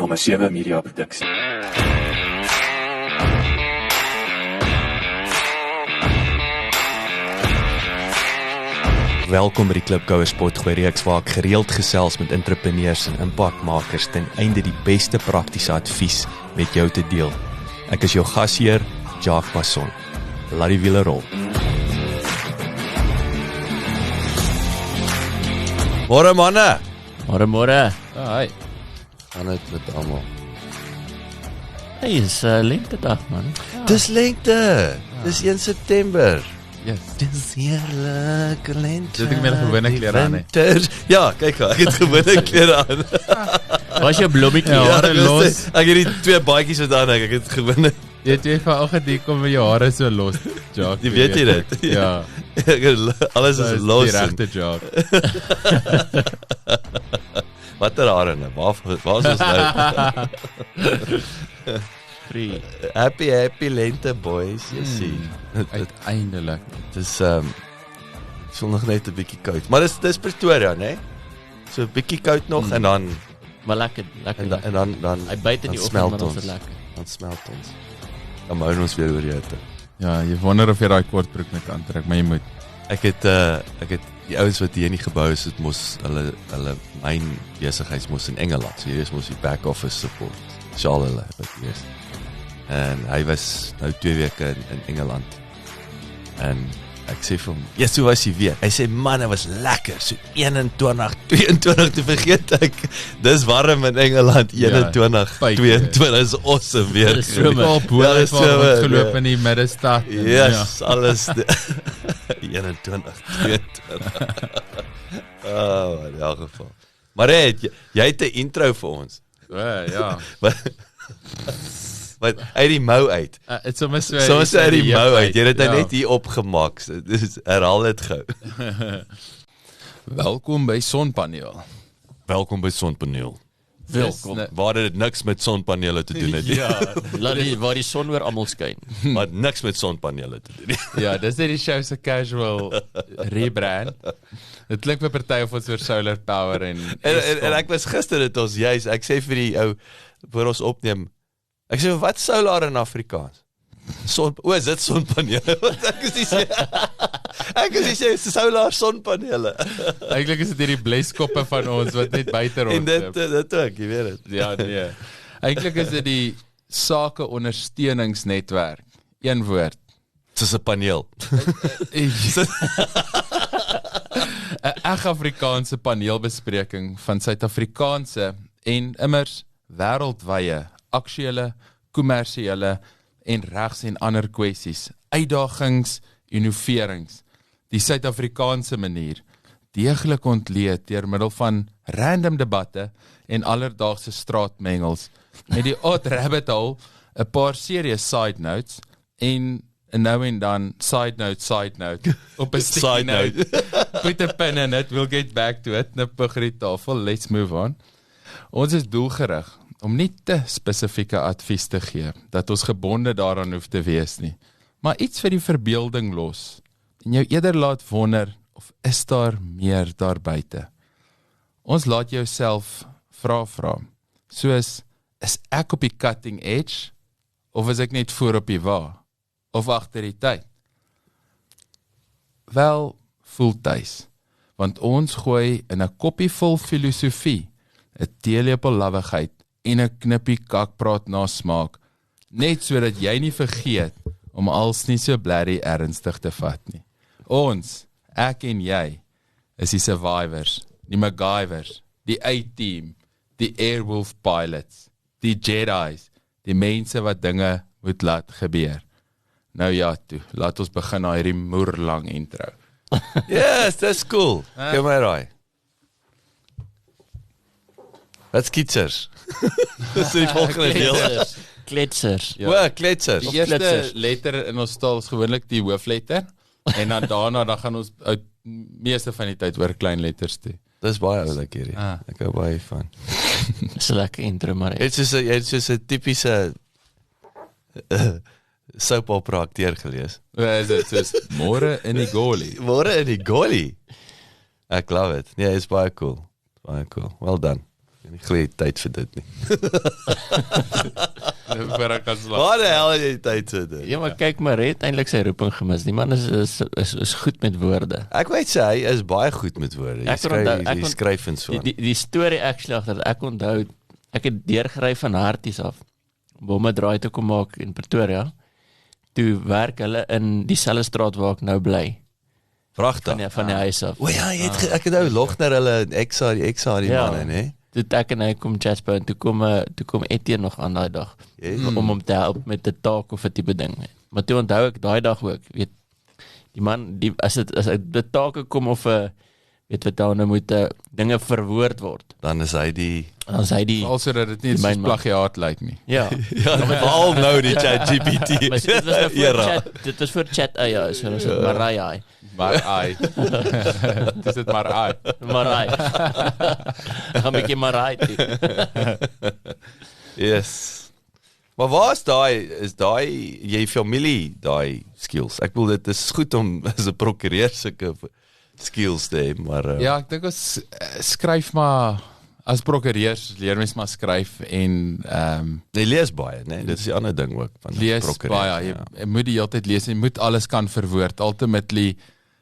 om 'n 7 media produksie. Welkom by die Klipkouer Spotgooi reeks waar ek gereeld gesels met entrepreneurs en impakmakers ten einde die beste praktiese advies met jou te deel. Ek is jou gasheer, Jacques Masson. Laat die wiele rol. Môre manne! Môre. Hi. Gaan dit met almal? Hey, is lentedag man. Dis lengte! Dis 1 September. Yes. Dis heerlik lente. Dit ek met gewone klere aan, hè? Winter. Ja, kyk, ek het gewone klere aan. Was jou blommetjie? Ja. Ja, los. Ek het die 2 baadjies wat aan ek het gewone. Jy het weer vanoggend hier kom met jou hare so los, Jacques. Jy weet jy dit? Ja. Alles is los. Die regte Jacques. Wat er hare nou? Waar is ons nou? Free. Happy lente boys, jy sien. Uiteindelik. Dit is sal nog net 'n bietjie koud. Maar dis Pretoria, né? So 'n bietjie koud nog en dan Maar lekker. en dan Hy byt in die dan oggend, maar smelt ons ons. is lekker. Dan smelt ons. Dan hou ons weer oor die hitte. Ja, jy wonder of jy daai kortbroek net aantrek, maar jy moet. Ek het die ouens wat hier in die gebou is, het mos hulle myn besigheids mos in Engeland. So hier is mos die back office support. Shaal hulle wat hier is. En hy was nou 2 weke in Engeland. En ek sê vir hom, "Ja, so was hy weer." Hy sê, "Man, dit was lekker. So 21, 22 te vergeet ek. Dis warm in Engeland. 21, spyker. 22 is awesome weer. Dis somer. Al bo Ja, uit dis waar somer, ons geloop ja. in die middestad. en Yes, alles 21, 22. Oh, in elk geval. Maar jy het 'n intro vir ons. Ja. Wat uit die mou uit. Dit sommer so. Soms uit die mou uit. Jy het dit Ja. net hier opgemaak. Dis herhaal dit gou. Welkom by Sonpaneel. Welkom by Sonpaneel. Welkom. Waar dit niks met sonpanele te doen het. Ja. Laat die waar die son oor almal skyn. Maar niks met sonpanele te doen. Ja, dis net die show se casual rebrand. Dit klink vir party of ons oor solar power en En ek was gister dit ons juis, ek sê vir die ou voor ons opneem. Ek sê wat solar in Afrikaans? Is dit sonpanele? Want ek is die solar sonpanele. eintlik is dit hierdie bleskoppe van ons wat net buite En rond. dit ook, jy weet dit. Ja, nee. Eintlik is dit die sake ondersteuningsnetwerk. Een woord. Soos 'n paneel. 'n Eg Afrikaanse paneelbespreking van Suid-Afrikaanse en immers wêreldwye aktuele, kommersiële en regs en ander kwessies, uitdagings, innoverings, die Suid-Afrikaanse manier, deeglik ontleed deur middel van random debatte en alledaagse straatmengels, met die odd rabbit hole, 'n paar serious side notes en nou en dan side note, op 'n sticky Side note. note. Put a pen in it, we'll get back to it, nippig die tafel, let's move on. Ons is doelgerig om nie te spesifieke advies te gee, dat ons gebonde daaraan hoef te wees nie, maar iets vir die verbeelding los, en jou eerder laat wonder, of is daar meer daar buite? Ons laat jouself vra, soos, is ek op die cutting edge, of is ek net voor op die wa, of agter die tyd? Wel, voel tuis, want ons gooi in 'n koppie vol filosofie, 'n teelepel lawwigheid en 'n knippie kakpraat na smaak, net sodat jy nie vergeet om als nie so blerry ernstig te vat nie. Ons, ek en jy, is die survivors, die MacGyvers, die A-team, die Airwolf pilots, die Jedi's, die mense wat dinge moet laat gebeur. Nou ja toe, laat ons begin na hierdie moerlang intro. Yes, that's cool. Kom maar raai. Wat skitsers? Dis die volgende deel. Kletsers. Ja. Kletsers. Die eerste klitsers. letter in ons taal is gewoonlik die hoofletter, en dan daarna dan gaan ons uit meeste van die tyd oor klein letters toe. Dis baie oulik hierdie. Ah. Ek hou baie van. Dis 'n lekker intro, maar Dit is soos 'n tipiese soap opera akteur gelees. Is dit soos môre in die goalie? Môre in die goalie. Ek love it. Nee, it's baie cool. Baie cool. Well done. en nie glo jy tyd vir dit nie. Voor ek kan slaap. Waar die hel het jy tyd vir dit? Ja, maar kyk, maar hy het eintlik sy roeping gemis. Die man is goed met woorde. Ek weet sê, hy is baie goed met woorde. Hy skryf en so. Die storie actually agter, ek onthou, ek het deurgery van Harties af, om 'n draai te kom maak in Pretoria. Toe werk hulle in dieselfde straat waar ek nou bly. Pragtig. Van die huis af. O ja, ek het nou Logner hulle Exa die manne, né? Toe ek en hy kom chatspou en toe kom Etienne nog aan daai dag. Om hom te help met 'n taak of 'n tipe ding. Maar toe onthou ek daai dag ook, weet, die man, as dit take kom of weet wat daar nou moet dinge verwoord word. Dan is hy die Also dat dit nie soos plagiaat lyk nie. Ja. ja, veral nou die ChatGPT. Dit was voor chat AI, so ons het Marai. Maar ai. Dis dit maar ai. Marai. Gaan 'n bietjie Marai toe. Yes. Maar waar is daai jy familie daai skills? Ek bedoel dit is goed om as 'n prokureur sulke skills te hê, maar Ja, ek dink ons skryf maar as prokureurs leer mens maar skryf en jy lees baie, né? Dit is die ander ding ook van lees prokureur. baie. Jy moet die hele tyd lees, jy moet alles kan verwoord. Ultimately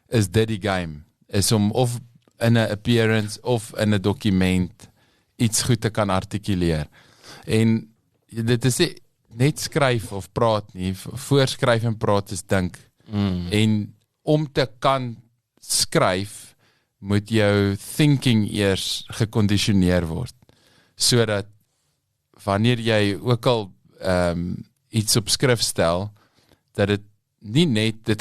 is dit die game. Is om of in 'n appearance of in 'n dokument iets goed te kan artikuleer. En dit is nie net skryf of praat nie. Voorskryf en praat is dink. En om te kan skryf moet jou thinking eers gekondisioneer word. Sodat wanneer jy ook al iets op skrif stel, dat dit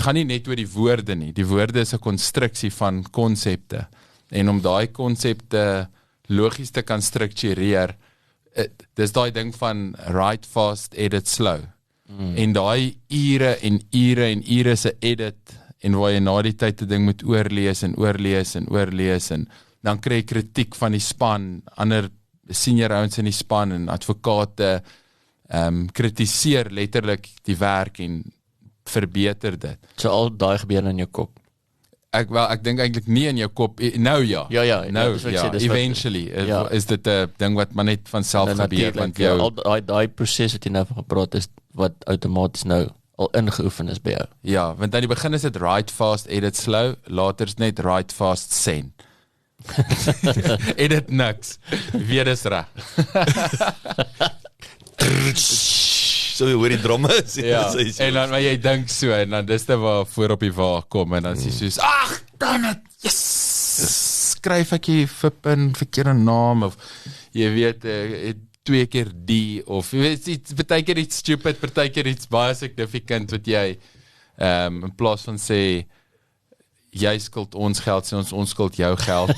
gaan nie net oor die woorde nie. Die woorde is 'n konstruksie van konsepte. En om daai konsepte logies te kan struktureer, dis daai ding van write fast, edit slow. En daai ure se edit en waar jy na die tyd 'n ding moet oorlees en dan kry jy kritiek van die span, ander senior ouens in die span en advokate kritiseer letterlik die werk en verbeter dit. So al daai gebeur in jou kop. Ek dink eintlik nie in jou kop nou ja. Nou ja, eventually is dit 'n ding wat maar net van self gebeur want jou daai proses wat jy nou van gepraat is wat outomaties nou al ingeoefen is by jou. Ja, want aan die begin is dit write fast, edit slow, later is net write fast, send. Edit niks. Weer is reg. So hoor die dromme ja, en dan maar jy dink so en dan dis dit waar voor op die wa kom en dan sê soos ag, dan het skryf ek hier flippin verkeerde naam of jy weet 2 keer die of jy weet iets partykeer iets stupid, partykeer iets baie significant wat jy in plaas van sê jy skuld ons geld, sê ons skuld jou geld.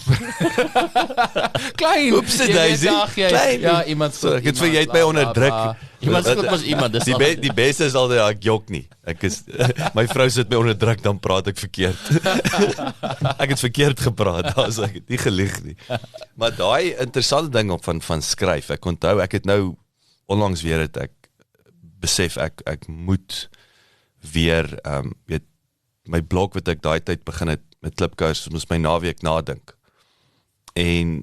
Klein. Oeps, Daisy. Klein. Ja, iemand skuld. Ek het vir jy het my onderdruk. Iemand skuld mos iemand. Die beste is altyd ek jok nie. Ek is my vrou sit my onder druk dan praat ek verkeerd. Ek het verkeerd gepraat, daar's ek het nie gelieg nie. Maar daai interessante ding op van skryf. Ek onthou ek het nou onlangs weer het ek besef ek moet weer weet my blog wat ek daai tyd begin het met Klipkous moes my naweek nadink. En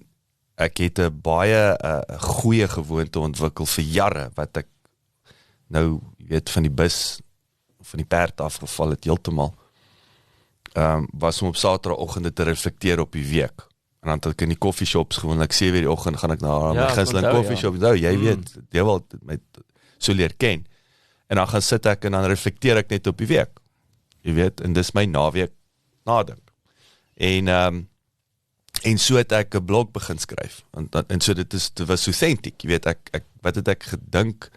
ek het 'n baie goeie gewoonte ontwikkel vir jare wat ek nou weet van die bus van die perd afgeval het heeltemal. Was om op Saterdagoggende te reflekteer op die week. En dan het ek in die koffieshops gewoonlik 7:00 die oggend gaan ek na my gunsteling koffieshop. Nou jy weet, jy wil my so leer ken. En dan gaan sit ek en dan reflekteer ek net op die week. Jy weet, en dis my naweek nadink. En so het ek 'n blog begin skryf. En so dit was authentic. Jy weet, wat het ek gedink?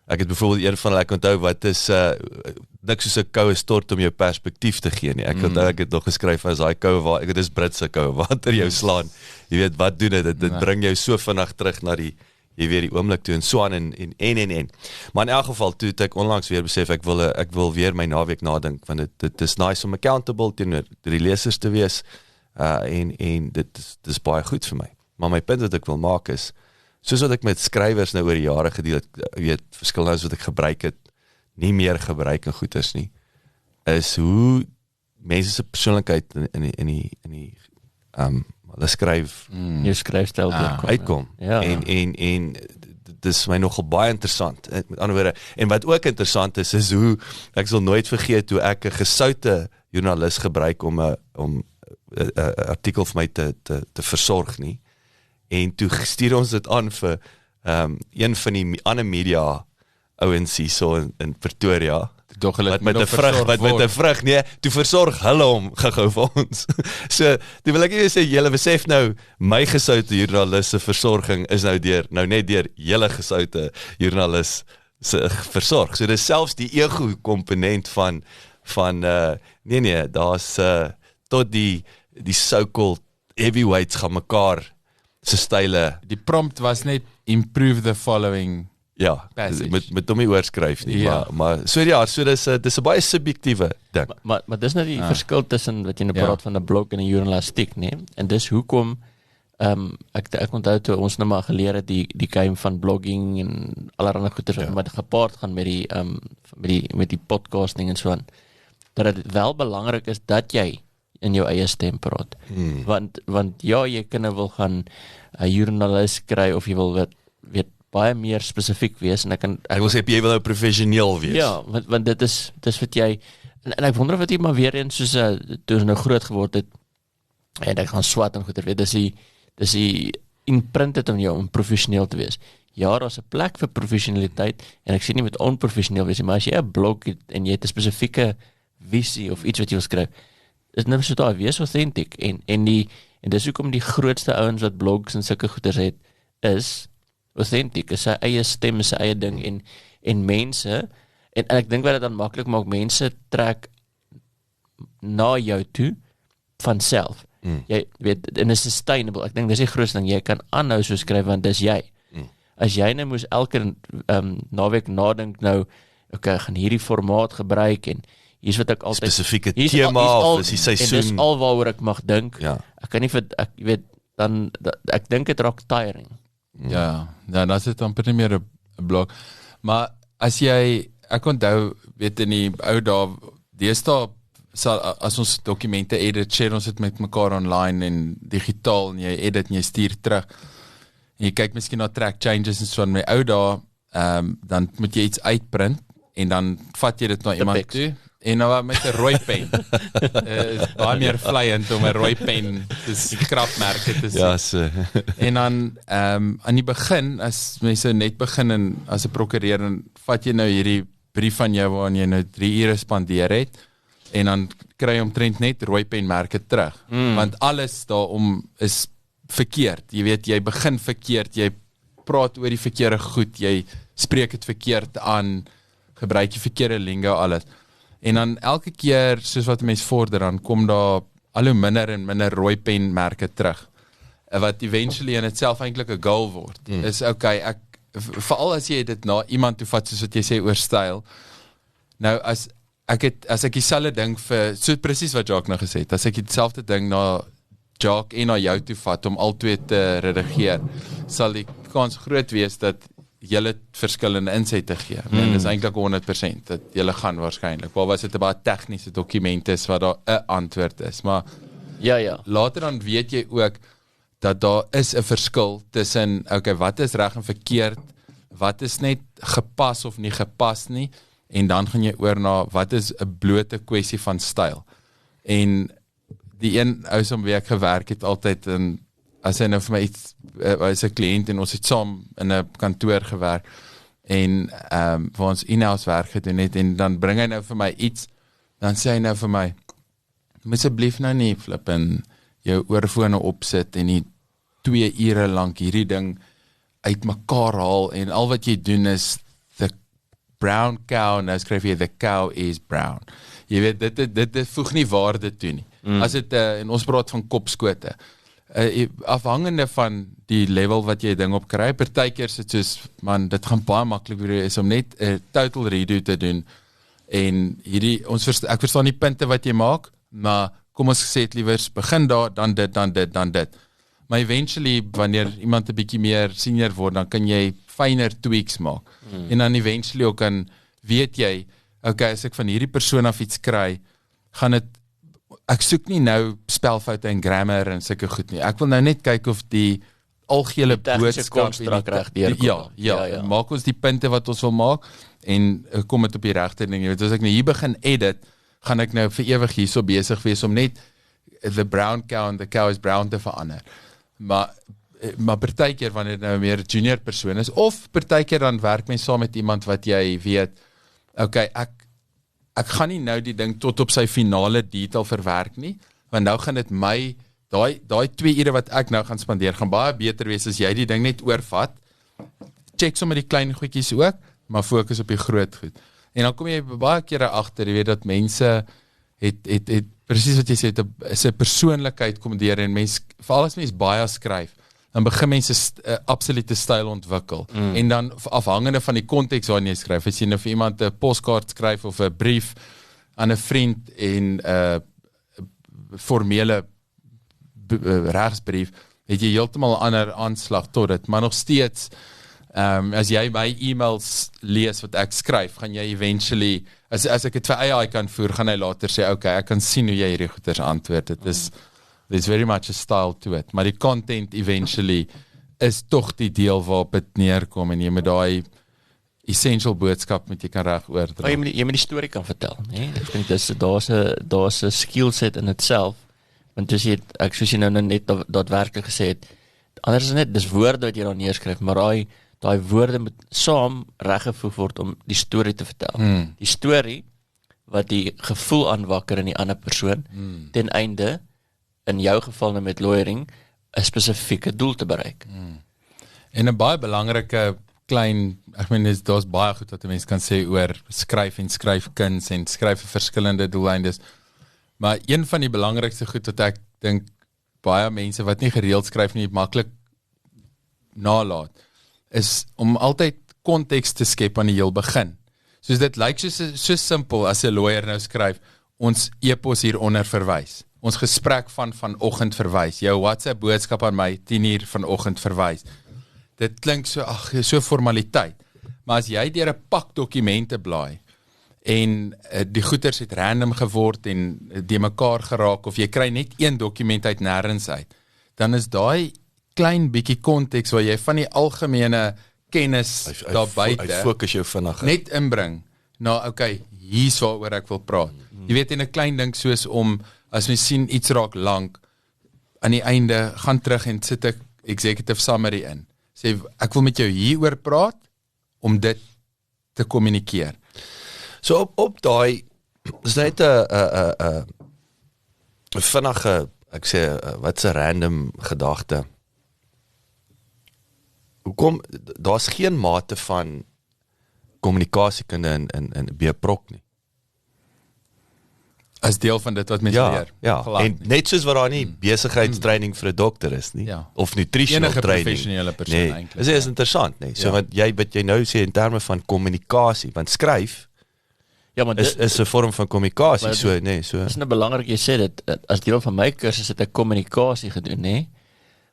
Ek het byvoorbeeld een van hulle ek onthou wat is niks soos 'n koue stort om jou perspektief te gee nie. Ek onthou ek het nog geskryf as daai koue water, dit is Britse koue water jou slaan. Jy weet wat doen dit bring jou so vinnig terug na die jy weet die oomblik toe en so aan en. Maar in elk geval toe het ek onlangs weer besef ek wil weer my naweek nadink want dit is nice om accountable teenoor die lesers te wees en dit is baie goed vir my. Maar my punt wat ek wil maak is soos wat ek met skrywers nou oor die jare gedeel het, weet verskillende wat ek gebruik het, nie meer gebruik in goeders nie, is hoe mense se persoonlikheid in die hulle skryf Jou skryfstyl uitkom. Ja. En dit is my nogal baie interessant. Met ander woorde, en wat ook interessant is hoe, ek sal nooit vergeet hoe ek 'n gesoute joernalis gebruik om 'n artikel vir my te versorg nie. En toe stuur ons dit aan vir een van die ander media ouens hier so in Pretoria. Doch hulle met 'n vrug, nee, toe versorg hulle hom gou vir ons. So, toe wil ek net sê, julle besef nou, my gesoute joernalis se versorging is nou net deur julle gesoute joernalis se versorg. So dis selfs die ego komponent van nee, daar's tot die so-called heavyweights gaan mekaar se style. Die prompt was net improve the following. Ja, met hom nie oorskryf nie, maar so dis 'n baie subjektiewe ding. Maar dis nou die verskil tussen wat jy nou praat van 'n blog en 'n journalistiek, nee. En dis hoekom ek onthou toe ons nou maar geleer het die game van blogging en allerlei goeie wat gepaard gaan met die podcasting en so aan. Dat dit wel belangrik is dat jy in jou eie stem praat. Want ja, jy kan nou wil gaan 'n joernalis kry of jy wil weet baie meer spesifiek wees en ek wil sê jy wil nou professioneel wees. Ja, want dit is wat jy en ek wonder of dit maar weer eens soos toe ons nou groot geword het en ek gaan swat en goeie weet dis die imprinted om jou om professioneel te wees. Ja, daar's 'n plek vir professionaliteit en ek sê nie met onprofessioneel wees nie, maar as jy 'n blog het en jy het 'n spesifieke visie of iets wat jy wil skryf, is nou so daar wees authentic en dis hoekom die grootste ouens wat blogs en sulke goeders het is authentic, is sy eie stem, sy eie ding en mense en ek dink wat dit dan maklik maak, mense trek na jou toe van self. Jy weet, en is sustainable. Ek dink dis die grootste ding, jy kan aanhou so skryf want dis jy. As jy nou moes elke naweek nadink nou, okay, ek gaan hierdie formaat gebruik en hier's wat ek altyd spesifieke tema of is die seisoen. En dis al waaroor ek mag dink. Ja. Ek kan nie ek dink dit raak tiring. Ja, dan is dit amper nie meer 'n blog. Maar as ek onthou, weet in die ou dae, deesdae as ons dokumente edit, share ons dit met mekaar online en digitaal en jy edit en jy stuur terug. En jy kyk miskien na track changes en so in my ou dae, dan moet jy iets uitprint en dan vat jy dit na iemand toe. En nou met 'n rooi pen. Is baie meer vleiend om 'n rooi pen te skrapmerke te sien. Ja, so. En dan aan die begin, as mense net begin en as 'n prokureur, dan vat jy nou hierdie brief van jou waarin jy nou 3 ure spandeer het en dan kry jy omtrent net rooi penmerke terug. Want alles daarom is verkeerd. Jy weet, jy begin verkeerd, jy praat oor die verkeerde goed, jy spreek dit verkeerd aan, gebruik jy verkeerde lingo, alles. En dan elke keer, soos wat mens vorder, dan kom daar al hoe minder en minder rooi penmerke terug. Wat eventually in itself eintlik 'n goal word. Is okay, veral as jy dit na iemand toe vat, soos wat jy sê oor styl. Nou as ek dieselfde ding so presies wat Jacques nou gesê het, as ek dieselfde ding na Jacques en na jou toe vat om al twee te redigeer, sal die kans groot wees dat julle verskillende insette gee. En dis eintlik 100% dat julle gaan waarskynlik. Waar was dit 'n baie tegniese dokument is wat daar 'n antwoord is, maar ja. Later dan weet jy ook dat daar is 'n verskil tussen okay, wat is reg en verkeerd, wat is net gepas of nie gepas nie, en dan gaan jy oor na wat is 'n blote kwessie van styl. En die een ou som wie ek gewerk het altyd in as hy nou vir my iets, as 'n kliënt en ons het saam in 'n kantoor gewerk en waar ons in-house werk gedoen het en dan bring hy nou vir my iets, dan sê hy nou vir my, moet asseblief nou nie flip en jou oorfone opsit en nie 2 ure lank hierdie ding uit mekaar haal en al wat jy doen is the brown cow, nou skryf jy the cow is brown. Jy weet, dit voeg nie waarde toe nie. As dit, en ons praat van kopskote, afhangende van die level wat jy ding op kry, partykeer is dit soos, man, dit gaan baie maklik is om net 'n total redo te doen, en ek verstaan die punte wat jy maak, maar kom ons sê het liewers, begin daar, dan dit. Maar eventually, wanneer iemand 'n bietjie meer senior word, dan kan jy fynere tweaks maak, en dan eventually ook kan, weet jy, okay, as ek van hierdie persoon af iets kry, gaan dit, ek soek nie nou spelfoute en grammar en sulke goed nie. Ek wil nou net kyk of die algehele boodskap ja, maak ons die punte wat ons wil maak en kom dit op die regte ding. Jy weet, as ek nou hier begin edit, gaan ek nou vir ewig hierso besig wees om net the brown cow and the cow is brown te verander. Maar partykeer wanneer dit nou meer junior persoon is, of partykeer dan werk mens saam met iemand wat jy weet, okay, ek gaan nie nou die ding tot op sy finale detail verwerk nie, want nou gaan dit my, daai 2 ure wat ek nou gaan spandeer, gaan baie beter wees as jy die ding net oorvat, check sommer die klein goedjies ook, maar fokus op die groot goed. En dan kom jy baie kere agter, jy weet dat mense het presies wat jy sê, is 'n persoonlikheid kom deur en mens, veral as mens baie skryf, dan begin mense absolute styl ontwikkel. En dan afhangende van die konteks waarin jy skryf, as jy nou vir iemand 'n postkaart skryf of 'n brief aan 'n vriend en 'n formele regsbrief, het jy heeltemal 'n ander aanslag tot dit, maar nog steeds as jy my e-mails lees wat ek skryf, gaan jy eventually, as ek dit vir AI kan voer, gaan hy later sê, okay, ek kan sien hoe jy hierdie goeders antwoord. There's very much a style to it, maar die content eventually is toch die deel waarop het neerkom, en jy moet daai essential boodskap met jy kan reg oordra. Jy moet die storie kan vertel, nee? Ek dink daar's 'n skill set in itself, want soos jy nou net daadwerklik gesê het, anders is net, dis woorde wat jy daar neerskryf, maar daai woorde moet saam reggevoeg word om die storie te vertel. Die storie wat die gevoel aanwakker in die ander persoon, ten einde, in jou geval nou met lawyering, 'n spesifieke doel te bereik. En 'n baie belangrike klein, ek meen, daar's baie goed wat 'n mens kan sê oor skryf en skryfkuns en skryf vir verskillende doeleindes, maar een van die belangrikste goed wat ek dink baie mense wat nie gereeld skryf nie, maklik nalaat, is om altyd konteks te skep aan die heel begin. Soos dit lyk so simpel as 'n lawyer nou skryf, ons e-pos hieronder verwys, ons gesprek van vanoggend verwys, jou WhatsApp boodskap aan my 10:00 vanoggend verwys. Dit klink so formaliteit, maar as jy deur 'n pak dokumente blaai, en die goeders het random geword en die mekaar geraak, of jy kry net een dokument uit nêrens uit, dan is daai klein bietjie konteks waar jy van die algemene kennis daar buite fokus jou vinnig net inbring, nou okay, hier's waaroor ek wil praat. Jy weet, in 'n klein ding soos om, as mens sien iets raak lank, aan die einde, gaan terug en sit ek executive summary in. Sê, ek wil met jou hieroor praat, om dit te kommunikeer. So op daai, is net 'n vinnige, ek sê, wat 'n random gedagte. Hoekom, daar's geen mate van kommunikasiekunde in B-Proc nie. As deel van dit wat mens leer. Ja, en net soos wat daar nie besigheidstraining vir 'n dokter is nie, of nutritional training. Enige professionele persoon eintlik. Dit is interessant, nee. So wat jy nou sê in terme van kommunikasie, want skryf is 'n vorm van kommunikasie, so nee, so. Dis nou belangrik jy sê dit, as deel van my kursus het ek kommunikasie gedoen, nee.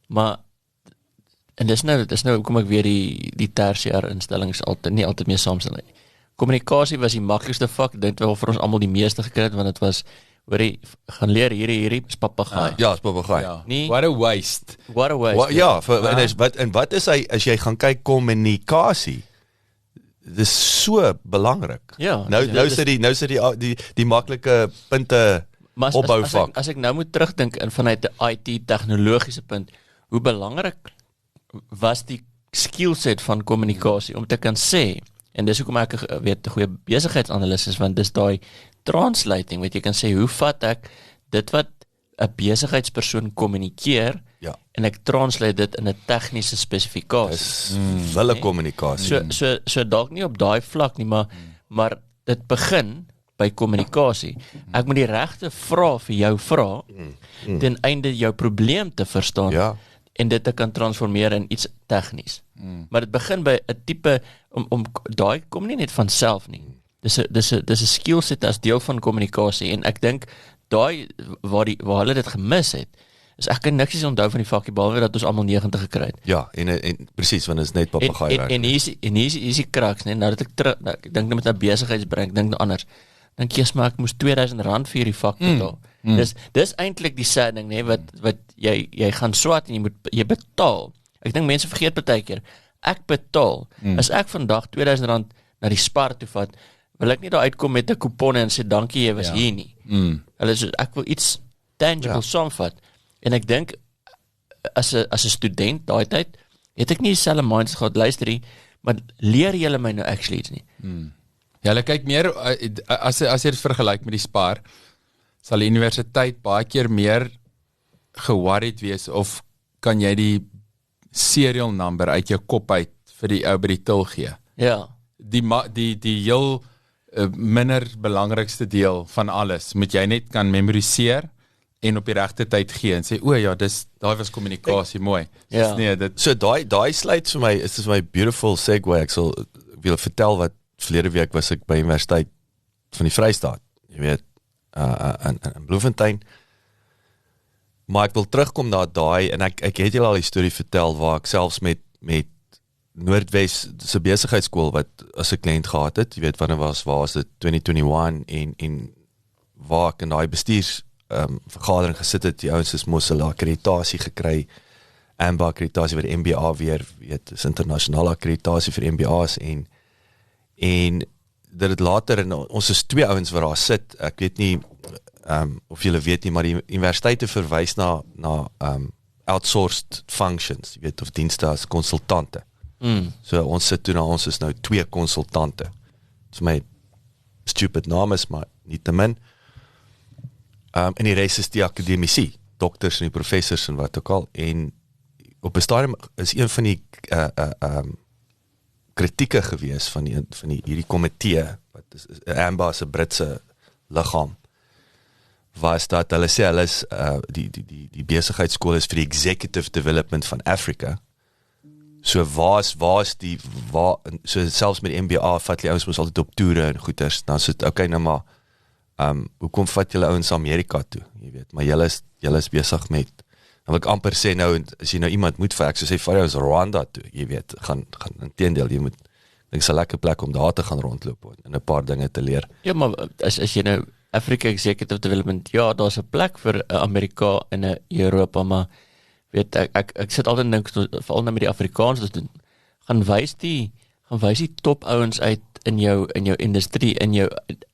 Maar en dis nou kom ek weer die tersiêre instellings nie altyd meer saamstel nie. Kommunikasie was die maklikste vak, ek dink wel vir ons almal die meeste gekry het, want dit was, hoorie, gaan leer hierdie is papegaai. Ja, is papegaai. Nee, What a waste. En wat is hy, as jy gaan kyk kommunikasie, dis so belangrik. Ja. Nou sit die maklike punte opbouvak. As ek nou moet terugdink vanuit 'n IT tegnologiese punt, hoe belangrik was die skillset van kommunikasie om te kan sê, en dis hoekom ek weet 'n goeie besigheidsanalist is, want dis daai translating, weet jy kan sê, hoe vat ek dit wat 'n besigheidspersoon kommunikeer, en ek translate dit in 'n tegniese spesifikasie. Dis wille kommunikasie. So dalk nie op daai vlak nie, maar dit begin by kommunikasie. Ek moet die regte vrae vir jou vra, ten einde jou probleem te verstaan, en dit te kan transformeer in iets tegnies. Maar dit begin by 'n tipe, om daai kom nie net van self nie. Dis 'n skillset as deel van kommunikasie, en ek dink daai waar hulle dit gemis het, is ek kan niks onthou van die vakkie, behalwe dat ons almal 90 gekry het. Ja, en presies, want dit is net papegaai werk. En hier is die kraks, nee, nou dat ek dink met 'n besigheidsbrein, ek dink nou anders. Dink jy, maar ek moes R2000 vir hierdie vak betaal. Dis eintlik die sad ding, nee, wat jy gaan swat en jy betaal. Ek dink mense vergeet baie keer. Ek betaal. As ek vandag R2000 na die Spar toe vat, wil ek nie daar uitkom met 'n kupon en sê dankie jy was hier nie. Hulle sê ek wil iets tangible saamvat. En ek dink as 'n student daai tyd het ek nie dieselfde mindset gehad, luister nie, maar leer julle my nou actually iets nie. Ja, hulle kyk meer, as jy dit vergelyk met die Spar, sal die universiteit baie keer meer geworried wees, of kan jy die serial number uit jou kop uit vir die ou by die til gee. Ja. Die heel minder belangrikste deel van alles, moet jy net kan memoriseer, en op die regte tyd gee, en sê, ja, daai was kommunikasie, mooi. Ja. Nee, dit, So daai sluit vir my, is vir my beautiful segue, ek wil vertel wat verlede week was ek by Universiteit van die Vrystaat, jy weet, in Bloemfontein, maar ek wil terugkom na daai, en ek het julle al die storie vertel, waar ek selfs met Noordwes se besigheidskool, wat as 'n kliënt gehad het, jy weet, wanneer was dit 2021, en waar ek in daai bestuurs vergadering gesit het, die ouens is mos hulle akkreditasie gekry, AMBA akkreditasie vir die MBA weer, weet, is internasionale akkreditasie vir MBA's, en dit het later, en ons is 2 ouens wat daar sit, ek weet nie, of julle weet nie, maar die universiteite verwys na outsourced functions, jy weet, of dienste as konsultante. So ons sit toe ons is nou 2 konsultante. Dit is my stupid naam is, maar nie te min. En die rest is die akademici, dokters en die professors en wat ook al. En op 'n stadium is een van die kritieke gewees van hierdie komitee, wat is AMBA se Britse liggaam, was dat hulle sê hulle is die besigheidskool is vir die executive development van Afrika. So so selfs met die MBA vat die ouens mos altyd op toere en goeders, dan sê okay, nou maar hoekom vat julle ouens Amerika toe, jy weet, maar julle is besig met, dan wil ek amper sê nou, as jy nou iemand moet vir, ek so sê, vat jou is Rwanda toe, jy weet, gaan inteendeel, jy moet, ek is 'n lekker plek om daar te gaan rondloop en 'n paar dinge te leer. Ja, maar as jy nou Africa Executive Development, ja, daar's 'n plek vir Amerika en 'n Europa, maar weet ek sit altyd en dink, veral nou met die Afrikaans te doen, gaan wys die top ouens uit in jou industrie,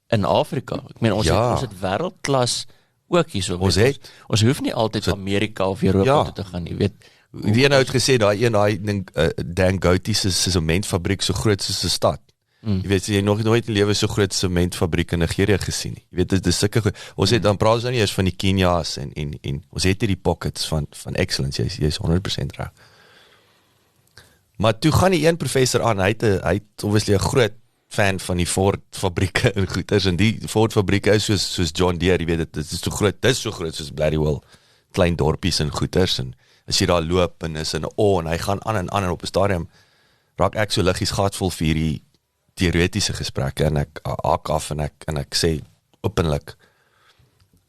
in Afrika. Ek meen, ons het wêreldklas ook hierso. Ons hoef nie altyd Amerika of Europa toe te gaan, jy weet. Wie nou het gesê, daai Dan Goethe se sementfabriek so groot soos 'n stad. Jy weet, jy nog nooit in lewe so groot sementfabriek in Nigeria gesien nie. Jy weet, dit is sulke, ons het dan praat ons nie eers van die Kenya's en ons het hierdie pockets van excellence, jy is 100% reg. Maar toe gaan die een professor aan, hy het obviously 'n groot fan van die Ford fabrieke en goeders, en die Ford fabrieke is soos John Deere, jy weet, dit is so groot soos Blariwell, klein dorpies en goeders, en as jy daar loop en is in 'n en hy gaan aan en op 'n stadium raak ek so liggies gatvol vir hierdie teoretiese gesprekke, en ek haak af en ek sê openlik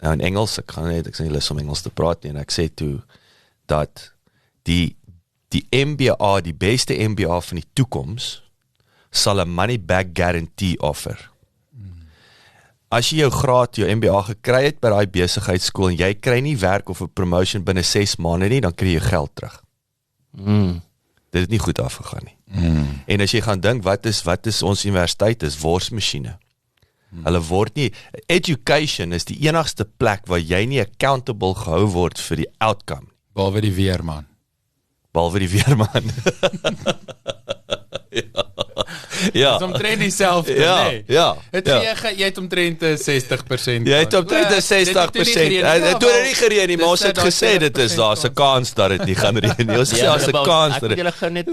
in Engels, ek sê nie lus om Engels te praat nie, en ek sê toe dat die MBA, die beste MBA van die toekoms sal 'n money back guarantee offer. As jy jou graad, jou MBA gekry het by daai besigheidskool en jy kry nie werk of 'n promotion binne 6 maande nie, dan kry jy geld terug. Dit het nie goed afgegaan nie. En as jy gaan dink, wat is ons universiteit, is worsmachine. Hulle word nie, education is die enigste plek waar jy nie accountable gehou word vir die outcome. behalwe die weerman. Ja. Dit is omtrent dieselfde, nee. Ja. Jy het omtrent 60%. Jy het omtrent 60%. Toe het nie gereën nie, maar ons het gesê daar's 'n kans dat dit nie gaan reën nie. Ons sê daar's 'n kans dat dit. Ek wil julle gou net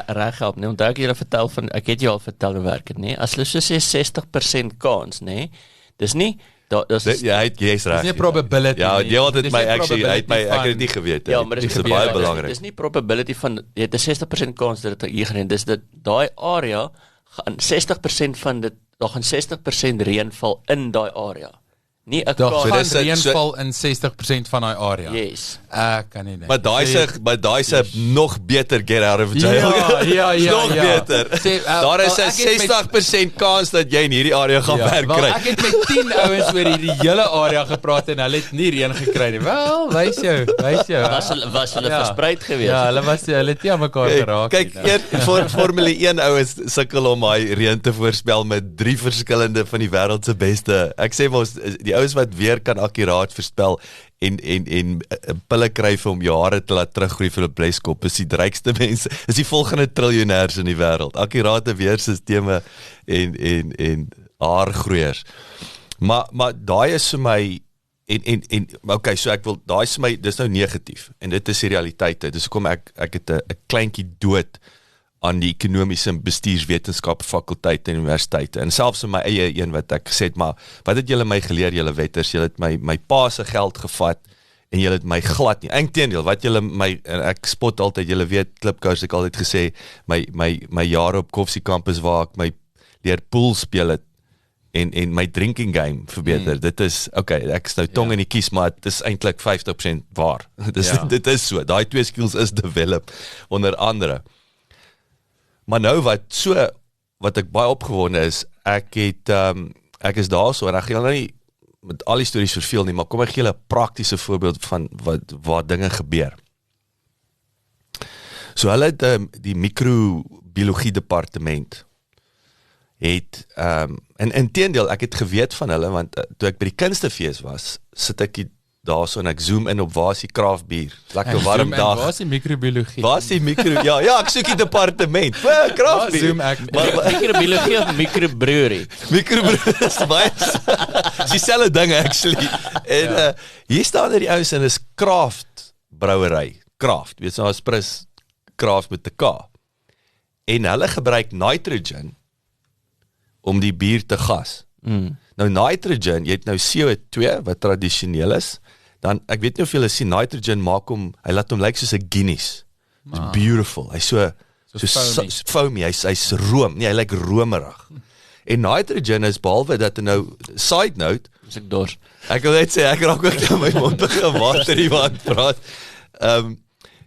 reg help, nee, onthou ek julle vertel ek het jou al vertel hoe werk dit, nee. As hulle so sê 60% kans, nee. Dis nie jy's reg. Dis nie probability. Ja, jy het dit my actually ek het dit nie geweet nie. Ja, maar dit is baie belangrik. Dis nie probability van jy het 'n 60% kans dat dit hier gaan. Dis dit daai area gaan 60% van dit, daar gaan 60% reën val in daai area. Nie 'n Daar kaart. gaan dis 'n- reënval in 60% van daai area. Yes. Kan nie. Maar daai is 'n nog beter get out of jail. Ja. Nog beter. Daar is 'n ek het 60% kans dat jy in hierdie area gaan werk wel, kry. ek het met 10 ouens oor hierdie hele area gepraat en hulle het nie reën gekry nie. Wel, wys jou. Was hulle verspreid geweest? Ja, hulle het nie aan mekaar geraak Kyk, Formule 1 ouens sukkel om daai reën te voorspel met 3 verskillende van die wêreld se beste. Ek sê mos die ouens wat weer kan akkuraat voorspel en pille kry vir om jare te laat teruggroei vir 'n bleskop is die rykste mense. Is die volgende triljonêers in die wêreld. Akkurate weerstelsels en haargroeiers. Maar daai is vir my okay, so ek wil daai is vir my dis nou negatief en dit is die realiteit. Dis hoekom ek het 'n kleintjie dood aan die ekonomiese en bestuurswetenskap fakulteite en universiteite en selfs in my eie een wat ek gesê het, maar wat het julle my geleer, julle wetters, julle het my pa se geld gevat en julle het my glad nie. Inteendeel, wat julle my en ek spot altyd, julle weet Klipkous ek altyd gesê my jare op Koffsie kampus waar ek my leer pool speel het en my drinking game verbeter. Dit is okay, ek is nou tong in die kies, maar dit is eintlik 50% waar. Dit is so. Daai 2 skills is develop onder andere. Maar nou wat ek baie opgewonde is, ek is daarso en ek gaan nou nie met al die stories verveel nie, maar kom ek gee julle 'n praktiese voorbeeld van waar dinge gebeur. So hulle het die microbiologie departement het en inteendeel ek het geweet van hulle want toe ek by die kunstefees was, sit ek daarso en ek zoom in op waar is die kraftbier. Lekker warm dag. Waar is die microbiologie? Waar is die ja, ek soek die departement. Kraftbier. Zoom ek Microbiologie of microbrewery? Microbrewery is baie dieselfde ding actually. En hier staan er die ouens en is Kraft brouwery. Kraft, weet jy, nou Spris Kraft met 'n K. En hulle gebruik nitrogen om die bier te gas. Nou nitrogen, jy het nou CO2 wat tradisioneel is, dan ek weet nie of julle sien nitrogen maak hom, hy laat hom lyk soos 'n Guinness. It's beautiful. Hy's so foamy, hy's room, nee, hy lyk romerig. En nitrogen is behalwe dat nou side note, As ek dors. ek wil net sê ek raak ook nou my mond begin water hier wat praat.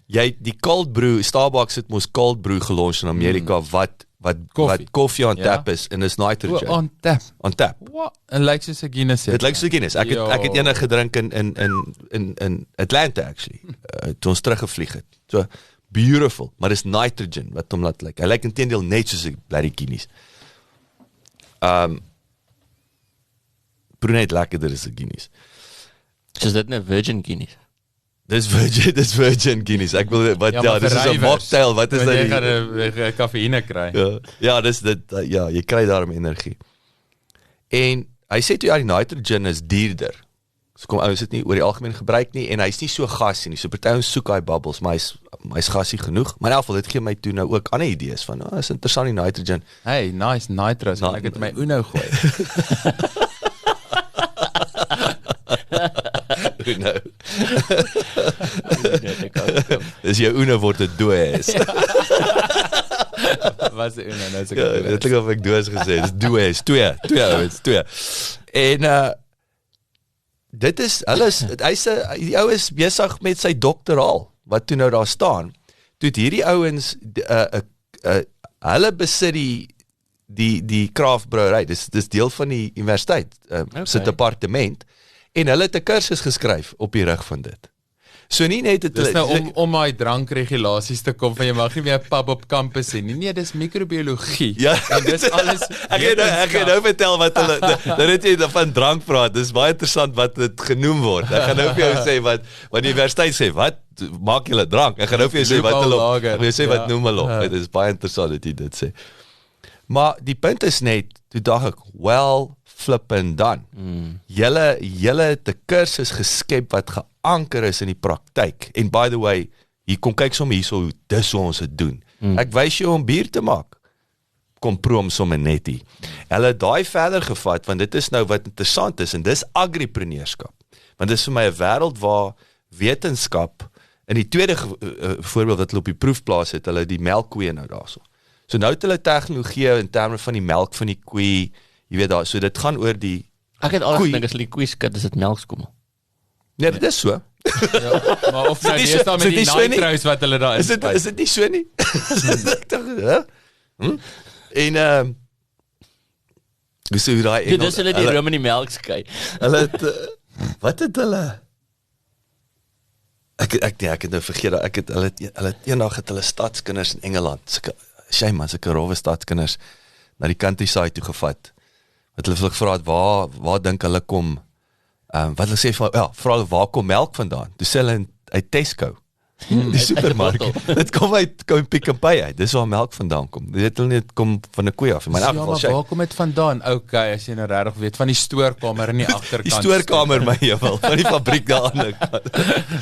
Jy die cold brew, Starbucks het mos cold brew gelons in Amerika wat koffie aan tap is en is nitrogen. on tap. On tap. Wat? En lyk soos 'n Guinness. Dit lyk soos 'n Guinness. Ek het eendag gedrink in Atlanta actually. Toe ons teruggevlieg het. So beautiful, maar dis nitrogen wat hom laat lyk. Hy lyk inteendeel net soos 'n bloody Guinness. Proe net lekkerder as 'n Guinness. Is dit 'n virgin Guinness? Dis virgin Guinness. Ek wil dis is 'n mocktail. Wat is dit? Jy gaan 'n kafeïne kry. Ja, dis dit jy kry daarom energie. En hy sê toe die nitrogen is duurder. So kom ouens dit nie oor die algemeen gebruik nie en hy's nie so gasie nie. So party ons soek daai bubbles, maar hy's gasie genoeg. Maar in elk geval dit gee my toe nou ook ander idees van, is interessant die nitrogen. Hey, nice nitro. So ek het my Uno gooi. Uno. Dis jou Uno word 'n doos. Was die Uno nou so goed? Dit klink of ek doos gesê, dis doos, twee ouens, twee. En dit is die ou is besig met sy doktoraal wat toe nou daar staan. Toe hierdie ouens hulle besit die kraftbrouery. Dis deel van die universiteit se departement en hulle het 'n kursus geskryf op die rug van dit. So nie net dit dis nou om daai drankregulasies te kom van jy mag nie meer 'n pub op kampus hê nie. Nee, dis microbiologie. Ja, en dis alles. Ek gaan nou vertel wat hulle dan het jy van drank praat. Dis baie interessant wat dit genoem word. Ek gaan nou vir jou sê wat die universiteit sê, wat maak julle drank? Ek gaan nou vir jou sê wat hulle sê wat noem hulle. Dit is baie interessant dat jy dit sê. Maar die punt is net, toe dink ek, well flippin' done. Julle het 'n kursus geskep wat geanker is in die praktyk. En by the way, hier kom kyk sommer hierso, dis hoe ons dit doen. Ek wys jou om bier te maak. Kom proom sommer net hier. Hulle het daai verder gevat, want dit is nou wat interessant is, en dis agripreneurskap. Want dit is vir my 'n wêreld waar wetenskap, in die tweede voorbeeld wat hulle op die proefplaas het, hulle die melkkoeie nou daarso. So nou het hulle tegnologie in terme van die melk van die koei, jy weet daar, so dit gaan oor die Ek het al koei. gedink as liquieskind is dit melkskommel. Nee, dit is so. Ja, maar of nou Is dit nie is daar so- met is die dit so nie? nitro's wat hulle daar Is dit nie so nie? Ek dink, hè? En dis hoe daai Dit is hulle die rum in die melk skei. Hulle het wat het hulle Ek het nou vergeet dat hulle het eendag het hulle stadskinders in Engeland, sulke rowwe stadskinders na die countryside toe gevat. Wat hulle gevra het waar dink hulle kom wat hulle sê van vra hulle waar kom melk vandaan? Toe sê hulle uit Tesco. Die supermark. Dit kom uit Pick n Pay uit. Dis waar melk vandaan kom. Dit weet hulle nie kom van 'n koei af. Maar in elk geval, waar kom dit vandaan? Okay, as jy nou regtig weet van die stoorkamer in die agterkant. Die stoorkamer my hemel, van die fabriek daar aan.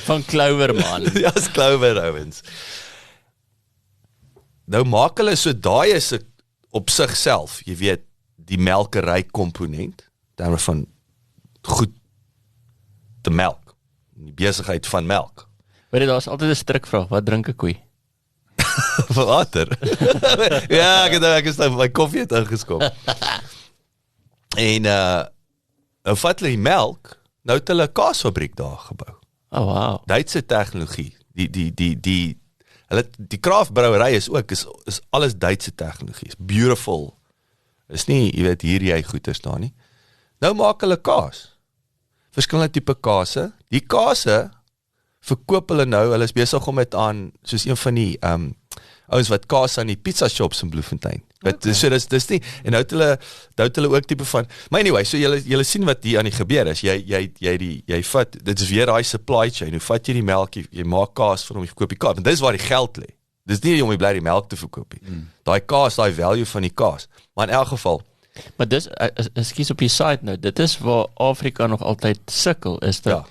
Van Clover man. Ja, is Clover ouens. Nou maak hulle so daai is op sigself, jy weet, die melkery komponent, terme van goed te melk, die besigheid van melk. Weet jy, daar is altyd 'n strikvraag, wat drink 'n koei? Water. Ja, ek is nou my koffie het ingeskop. En nou vat hulle die melk, nou het hulle 'n kaasfabriek daar gebou. Oh wow. Duitse tegnologie. Die kraafbrouwery is ook is alles Duitse tegnologie. Is beautiful. Is nie, jy weet, hier jy goeders daar nie. Nou maak hulle kaas. Verskillende tipe kase. Die kase verkoop hulle nou, hulle is besig om dit aan, soos een van die ouens wat kaas aan die pizza shops in Bloemfontein. Okay. So dis nie, en nou het hulle ook tipe van, maar anyway, so julle sien wat hier aan die gebeur is, jy vat, dit is weer daai supply chain, hoe vat jy die melk, jy maak kaas van hom, jy verkoop die kaas, want dis waar die geld lê. Dis nie om jy bly die melk te verkoop nie. Daai kaas, daai value van die kaas. Maar in elk geval, Maar dis, ekskuus op die side nou, dit is waar Afrika nog altyd sukkel, is dat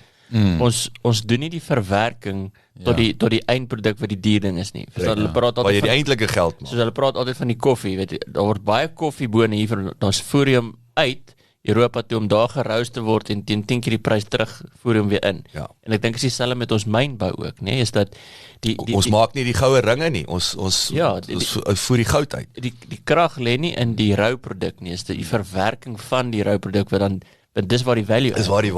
ons doen nie die verwerking tot die eindproduk wat die dierding is nie. Verstaan, hulle praat waar jy altyd die van, eintlike geld maak. soos hulle praat altyd van die koffie, weet jy, daar word baie koffiebone hier van, ons voer jy hom uit Europa toe om daar geroost te word en teen 10 keer die prys terug voer hom weer in. Ja. En ek dink is dieselfde met ons mynbou ook, nee, is dat Ons maak nie die goue ringe nie, ons voer die goud uit. Die krag lê nie in die rouproduk nie, is die verwerking van die rouproduk wat dan, want dis waar die value Is waar die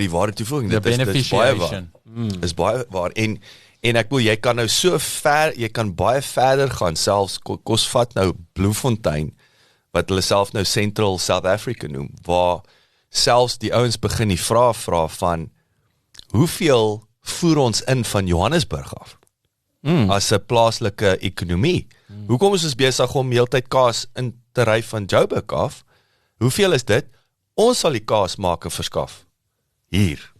ware toevoeging, The dit is baie waar. beneficiation. Is baie waar, en ek wil, jy kan nou so ver, jy kan baie verder gaan, selfs, kos vat nou Bloemfontein, wat hulle self nou Central South Africa noem, waar selfs die ouens begin die vraag van, hoeveel voer ons in van Johannesburg af? As 'n plaaslike ekonomie. Hoekom is ons besig om heeltyd kaas in te ry van Joburg af? Hoeveel is dit? Ons sal die kaas maak en verskaf. Hier.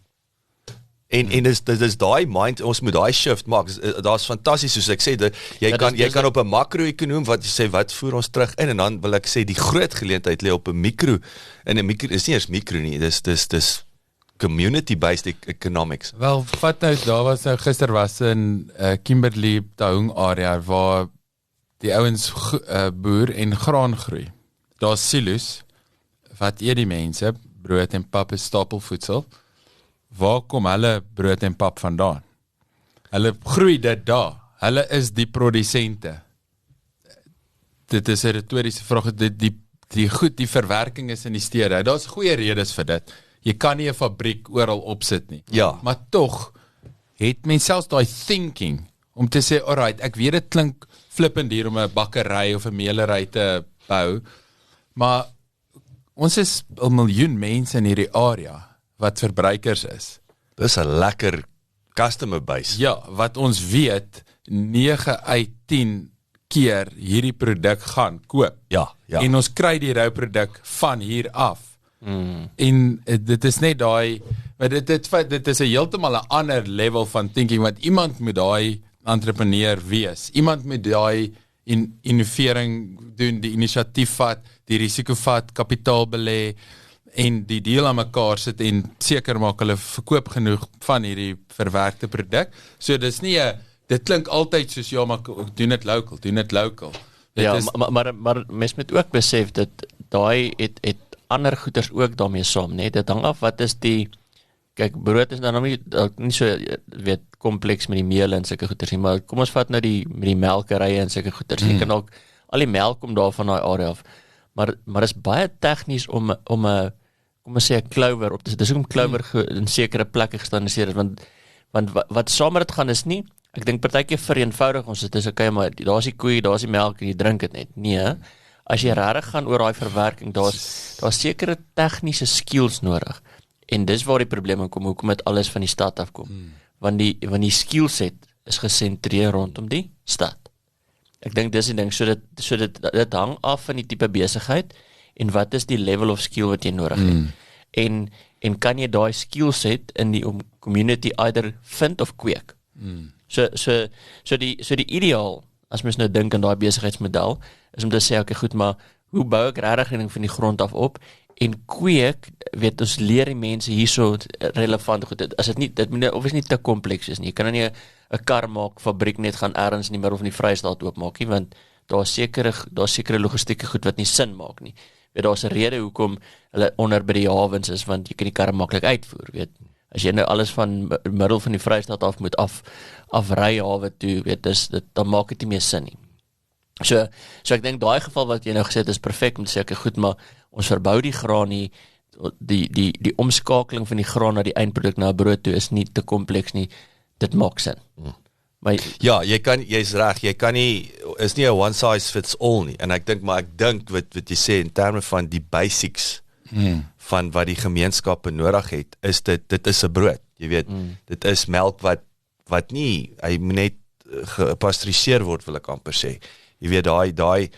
En dis daai mind, ons moet daai shift maak. Daar's fantasties, soos ek sê, jy kan op 'n makro-ekonoom wat jy sê wat voer ons terug in, en dan wil ek sê die groot geleentheid lê op 'n mikro. En 'n mikro is nie eers mikro nie, dis community-based economics. Wel, vat nou, daar was nou gister was in Kimberley, Taung area, waar die ouens boer en graan groei. Daar's silo's, wat eet die mense, brood en pap is stapelvoedsel. Waar kom hulle brood en pap vandaan? Hulle groei dit daar. Hulle is die produsente. Dit is 'n retoriese vraag. Die verwerking is in die stede. Daar's goeie redes vir dit. Jy kan nie 'n fabriek oral opsit nie. Ja. Maar tog het mens selfs daai thinking om te sê, alright, ek weet dit klink flippend hier om 'n bakkery of 'n meelery te bou, maar ons is 'n miljoen mense in hierdie area wat verbruikers is. Dis 'n lekker customer base. Ja, wat ons weet, 9 uit 10 keer hierdie produk gaan koop. Ja. En ons kry die rou produk van hier af. En dit is net daai, maar dit is 'n heeltemal 'n ander level van thinking, want iemand moet daai entrepreneur wees. Iemand moet daai innovering doen, die inisiatief vat, die risiko vat, kapitaal belê en die deel aan mekaar sit en seker maak hulle verkoop genoeg van hierdie verwerkte produk. So dis nie 'n, dit klink altyd soos ja, maar doen dit local. Ja, maar mens moet ook besef dat daai het ander goeders ook daarmee saam, nee. Dit hang af wat is die, kyk, brood is dan nie so, weet, kompleks met die meel en sulke goeders nie, maar kom ons vat nou met die melkerye en sulke goeders. Jy kan ook al die melk kom daar van daai area af. Maar is baie tegnies om 'n kom ons sê 'n clover op te sit. Dis hoekom clover in sekere plekke gestandardiseer is, want wat saam met dit gaan is nie, ek dink partykeer vereenvoudig ons dit is okay, maar daar's die koei, daar's die melk en jy drink dit net. Nee, as jy regtig gaan oor daai verwerking, daar's sekere tegniese skills nodig. En dis waar die probleem kom, hoekom dit alles van die stad afkom. Want die skillset is gesentreer rondom die stad. Ek dink dis die ding, so dit hang af van die tipe besigheid en wat is die level of skill wat jy nodig het. En kan jy daai skillset in die community either vind of kweek. So die ideaal, as mens nou dink aan daai besigheidsmodel, is om te sê, okay, goed, maar hoe bou ek regtig ding van die grond af op en kweek, weet ons leer die mense hierso relevant goed. As dit nie, dit moet of is nie te kompleks is nie. Jy kan nie 'n kar maak, fabriek net gaan ergens in die middel van die Vrystaat oopmaak nie, want daar's sekere logistieke goed wat nie sin maak nie. Weet daar's 'n rede hoekom hulle onder by die hawens is, want jy kan die karre maklik uitvoer, weet. As jy nou alles van middel van die Vrystaat af moet afry hawe toe, weet dan maak dit nie meer sin nie. So ek dink daai geval wat jy nou gesê het is perfek om te sê, okay, goed, maar ons verbou die graan nie, die omskakeling van die graan na die eindproduk na 'n brood toe is nie te kompleks nie. Dit maak sin. Maar ja, jy's reg, jy kan nie, is nie 'n one size fits all nie. En ek dink wat jy sê in terme van die basics van wat die gemeenskappe nodig het, is dit is 'n brood. Jy weet, dit is melk wat nie, hy moet net gepasteuriseer word, wil ek amper sê. Jy weet daai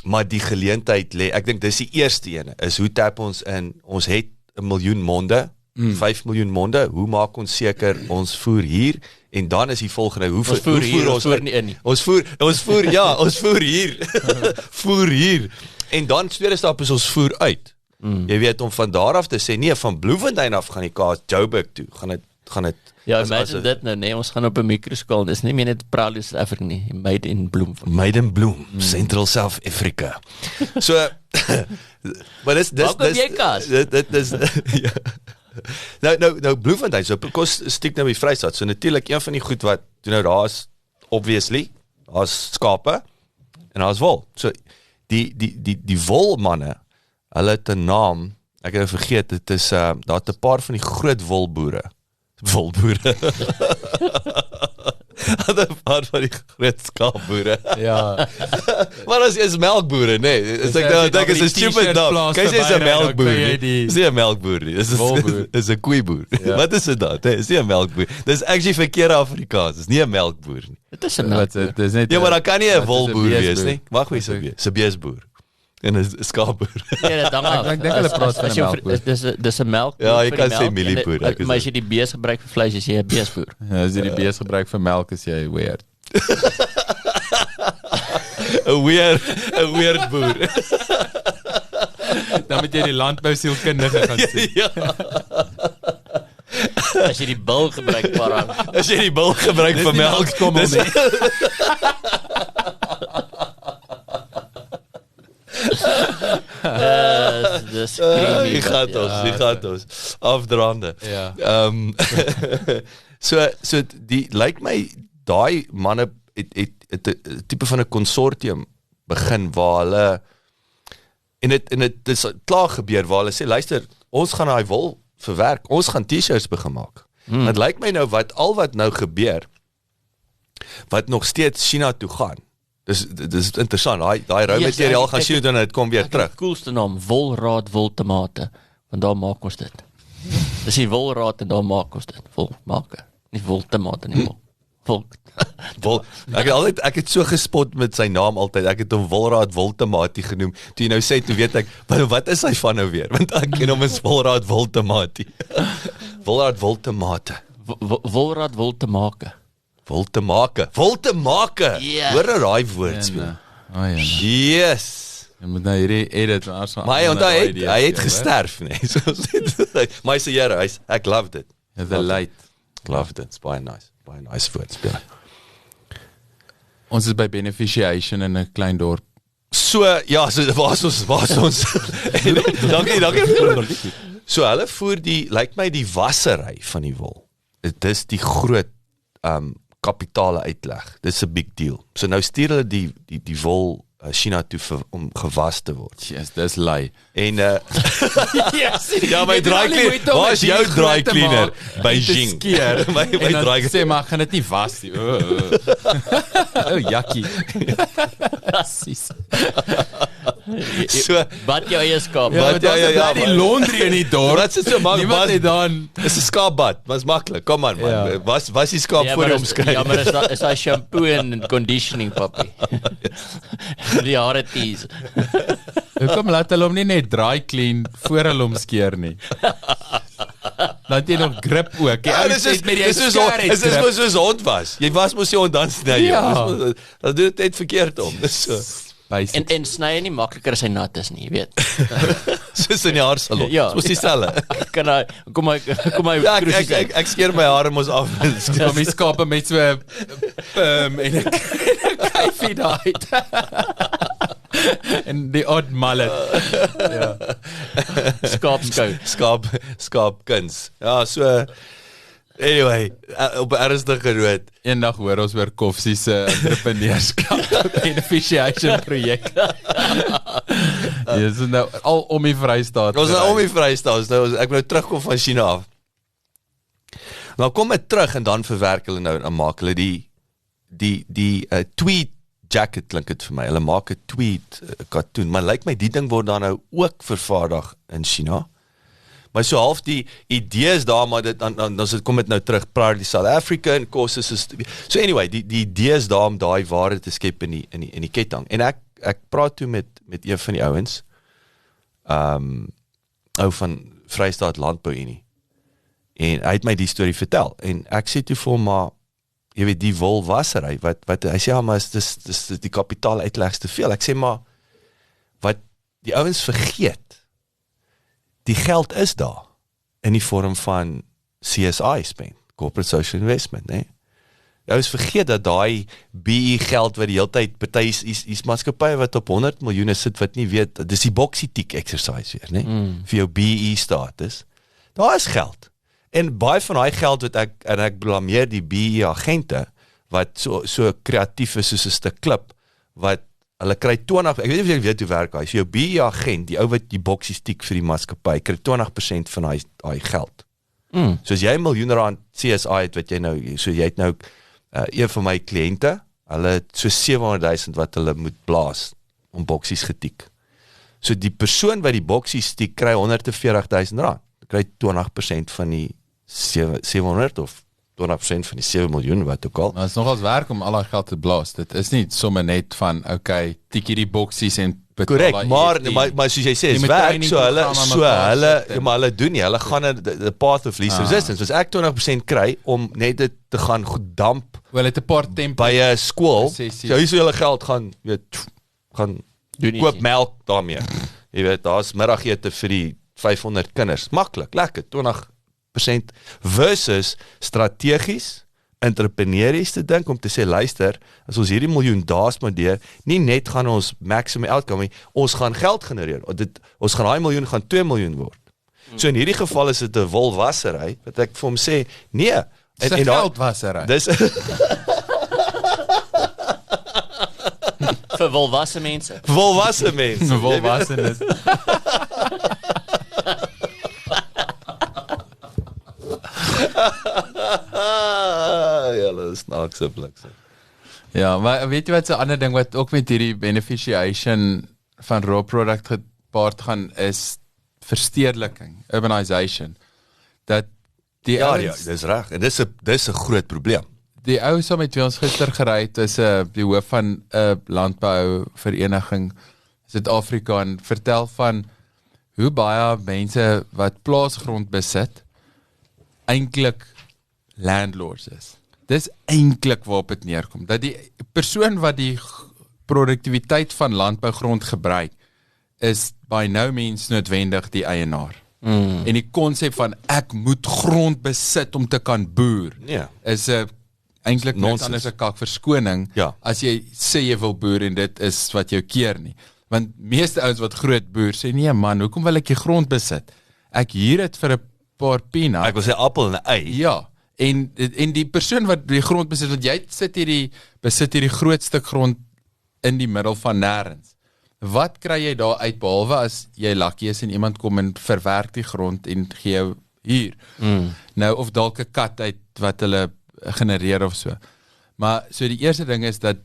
maar die geleentheid lê, ek dink dis die eerste ene, is hoe tap ons in, ons het 1 miljoen monde, 5 miljoen monde, hoe maak ons seker ons voer hier, en dan is die volgende, hoe voer nie in nie. Ons voer hier, voer hier, en dan tweede stap is ons voer uit. Jy weet, om van daar af te sê, nee, van Bloemfontein af gaan die kaas Joburg toe, gaan het ja, imagine dit nou, nee, ons gaan op 'n mikroskaal, dis nie meer net Proudly South Africa nie, Made in Bloem. Made in Bloem, Central South Africa. So, maar dis nou Bloemfontein, so kos stiek nou die Vrystaat, so natuurlik een van die goed wat, nou daar is, obviously, daar is skape, en daar is wol. So, die wolmanne, hulle het 'n naam, ek het vergeet, dit is, daar het 'n paar van die groot wolboere, had 'n paar van die groot skaapboere. Ja. Maar as is melkboere, nee. Is ek is 'n stupid naam. Kyk, is 'n melkboer. Is nie 'n melkboer nie. Is 'n koeiboer. Wat is dit dan? Is nie 'n melkboer. Dis actually verkeerde Afrikaans. Dis nie 'n melkboer nie. Dit is 'n melkboer. Ja, maar dan kan nie 'n wolboer wees nie. Wag, wie sou wees? 'n beesboer. En 'n skaapboer. Ja, dit hang af. Ek dink hulle praat van 'n melkboer. Dis 'n melkboer. Ja, jy kan sê mielieboer. Maar as jy die bees gebruik vir vleis, is jy 'n beesboer. Ja, as jy die bees gebruik vir melk, is jy weird. 'n weird boer. Dan moet jy die landbousielkundige gaan sien. Ja. As jy die bil gebruik vir melk, kom ons nie. Dis creamy. Die gaat ons afdraande. Ja. So die lyk my daai manne het 'n tipe van 'n konsortium begin waar hulle en dit is klaar gebeur waar hulle sê luister, ons gaan daai wol verwerk, ons gaan T-shirts begin maak. Dit lyk my nou wat nou gebeur wat nog steeds China toe gaan. Dis interessant, daai rou materiaal gaan China toe en dit kom weer terug. Die coolste naam, Wolraad Woltomate, want daar maak ons dit. Dis die Wolraad en daar maak ons dit. Wolmaker, nie Woltomate nie. Wol. Ek het so gespot met sy naam altyd. Ek het hom Wolraad Woltomate genoem. Toe jy nou sê, toe weet ek, wat is hy van nou weer? Want ek ken hom as Wolraad Woltomate. Wolraad Woltomate. Wolraad Woltomake. Woltemake. Yeah. Hoor raai woord speel. Oh ja. Yes. Jy moet nou hierdie edit maar hy het gesterf, nee. Maar hy sê jare, ek love dit. The light. Love dit. It's baie nice woord speel. Ons is by beneficiation in 'n klein dorp. So, ja, so waar is ons? Dankie. So hulle voer lyk my die wassery van die wol. Dit is die groot kapitale uitleg. Dis 'n big deal. So nou stuur hulle die wol China toe om gewas te word. Yes, dis lui. En Yes, ja, my dry cleaner. Waar is jou dry cleaner? Beijing. my En dan dry sê maar, gaan dit nie was nie. Oh, jakkie. Presies. So, Wat jou eie skaap. Ja, Ja, die laundry in die dorp. Wat is so maak? Niemand het dan Dis 'n skaapbad, maar's maklik. Kom aan man. Ja. Was die skaap voor die omskryf? Ja, maar is daai shampoo en conditioning papi. Die hare tees. Hoekom laat hulle hom nie net dry clean voor hulle hom skeer nie? Laat jy nog grip ook. Die ou sê met die dis mos soos hond was. Jy was mos jy hond dan sny jy. Ja. Dat doen dit net verkeerd om. Dis so. En sny nie makliker as hy nat is nie, jy weet. Soos in die haarsalon. Ja. Dis mos dieselfde. Kan hy kom hy Ja, ek skeer my hare mos af. Om die skape met so en ek kyfie daai. En die odd mallet. Ja. skaapskou. Skaapkuns. Ja, so anyway, op 'n ernstige noot. Eendag hoor ons oor Koffsie se entrepreneurskap beneficiation projek. Dis nou al om die Vrystaat. Ons nou om die Vrystaat. Nou ek nou terugkom van China af. Nou kom ek terug en dan verwerk hulle nou en maak hulle die tweed jacket klink dit vir my. Hulle maak 'n tweed katoen, maar lyk my die ding word dan nou ook vervaardig in China. Maar so half die idees daar, maar dit dan kom dit nou terug praat die South Africa en kos is so anyway, die idees daar om daai waarde te skep in die ketting. En ek praat toe met een van die ouens ou van Vrystaat Landbouunie. En hy het my die storie vertel en ek sê toe vir hom maar jy weet die wolwassery wat hy sê ja maar dis die kapitaal uitlegs te veel. Ek sê maar wat die ouens vergeet, die geld is daar in die vorm van CSI spend, Corporate Social Investment, né? Jy is vergeet dat daai BE geld wat die hele tyd party is maatskappye wat op 100 miljoen sit wat nie weet, dis die boxy tick exercise weer, né? Vir jou BE status. Daar is geld. En baie van daai geld wat ek blameer die BE agente wat so kreatief is soos 'n stuk klip wat hulle kry 20, ek weet nie of jy weet hoe werk hy. So jou BE agent, die ou wat die boksies tik vir die maatskappy, kry 20% van daai geld. So as jy 1 miljoen rand CSI het wat jy nou, so jy het nou een van my kliënte, hulle het so 700,000 wat hulle moet blaas om boksies getik. So die persoon wat die boksies tik kry 140,000 rand. Kry 20% van die 700 of 20% van die 7 miljoen wat ook al. Maar het is nogals werk om al die geld te blaas. Dit is nie sommer net van, okay, tik hierdie boksies en betaal. Correct, maar soos jy sê, is werk, maar hulle doen nie, hulle gaan in the path of least resistance. As ek 20% kry om net dit te gaan goed damp, wel het 'n paar tempo by 'n skool, so hier so julle geld gaan, gaan koop melk daarmee. Jy weet, daar's middagete vir die 500 kinders. Maklik, lekker, 20% versus strategies, entrepreneurs te dink om te sê, luister, as ons hierdie miljoen daas spandeer, nie net gaan ons maximum outcome, ons gaan geld genereer. Ons gaan daai miljoen gaan 2 miljoen word. So in hierdie geval is dit 'n wolwassery wat ek vir hom sê, nee, en geldwassery. Dis Vir volwasse mense. Volwasse mense. Volwassenes. Ja, dit is snaakse blikse. Ja, maar weet jy wat 'n ander ding wat ook met hierdie beneficiation van raw product gepaard gaan is verstedeliking, urbanization. Dat die dis reg. En dis 'n groot probleem. Die ou so met wie ons gister gery het, is die hoof van 'n landbouvereniging Suid-Afrika en vertel van hoe baie mense wat plaasgrond besit eintlik landlords is. Dis eintlik waarop dit neerkom, dat die persoon wat die produktiwiteit van landbougrond gebruik is by no means noodwendig die eienaar. En die konsep van ek moet grond besit om te kan boer, is eintlik niks anders 'n kak verskoning as jy sê jy wil boer en dit is wat jou keer nie. Want meeste ouens wat groot boer sê, nee man, hoekom wil ek die grond besit? Ek huur dit vir 'n paar peanuts. Ek wil sê appel en 'n ei. Ja, en die persoon wat die grond besit, want jy besit hierdie groot stuk grond in die middel van nêrens. Wat kry jy daar uit behalwe as jy lucky is en iemand kom en verwerk die grond en gee jou huur? Nou of dalk 'n kat uit wat hulle genereer of so. Maar so die eerste ding is dat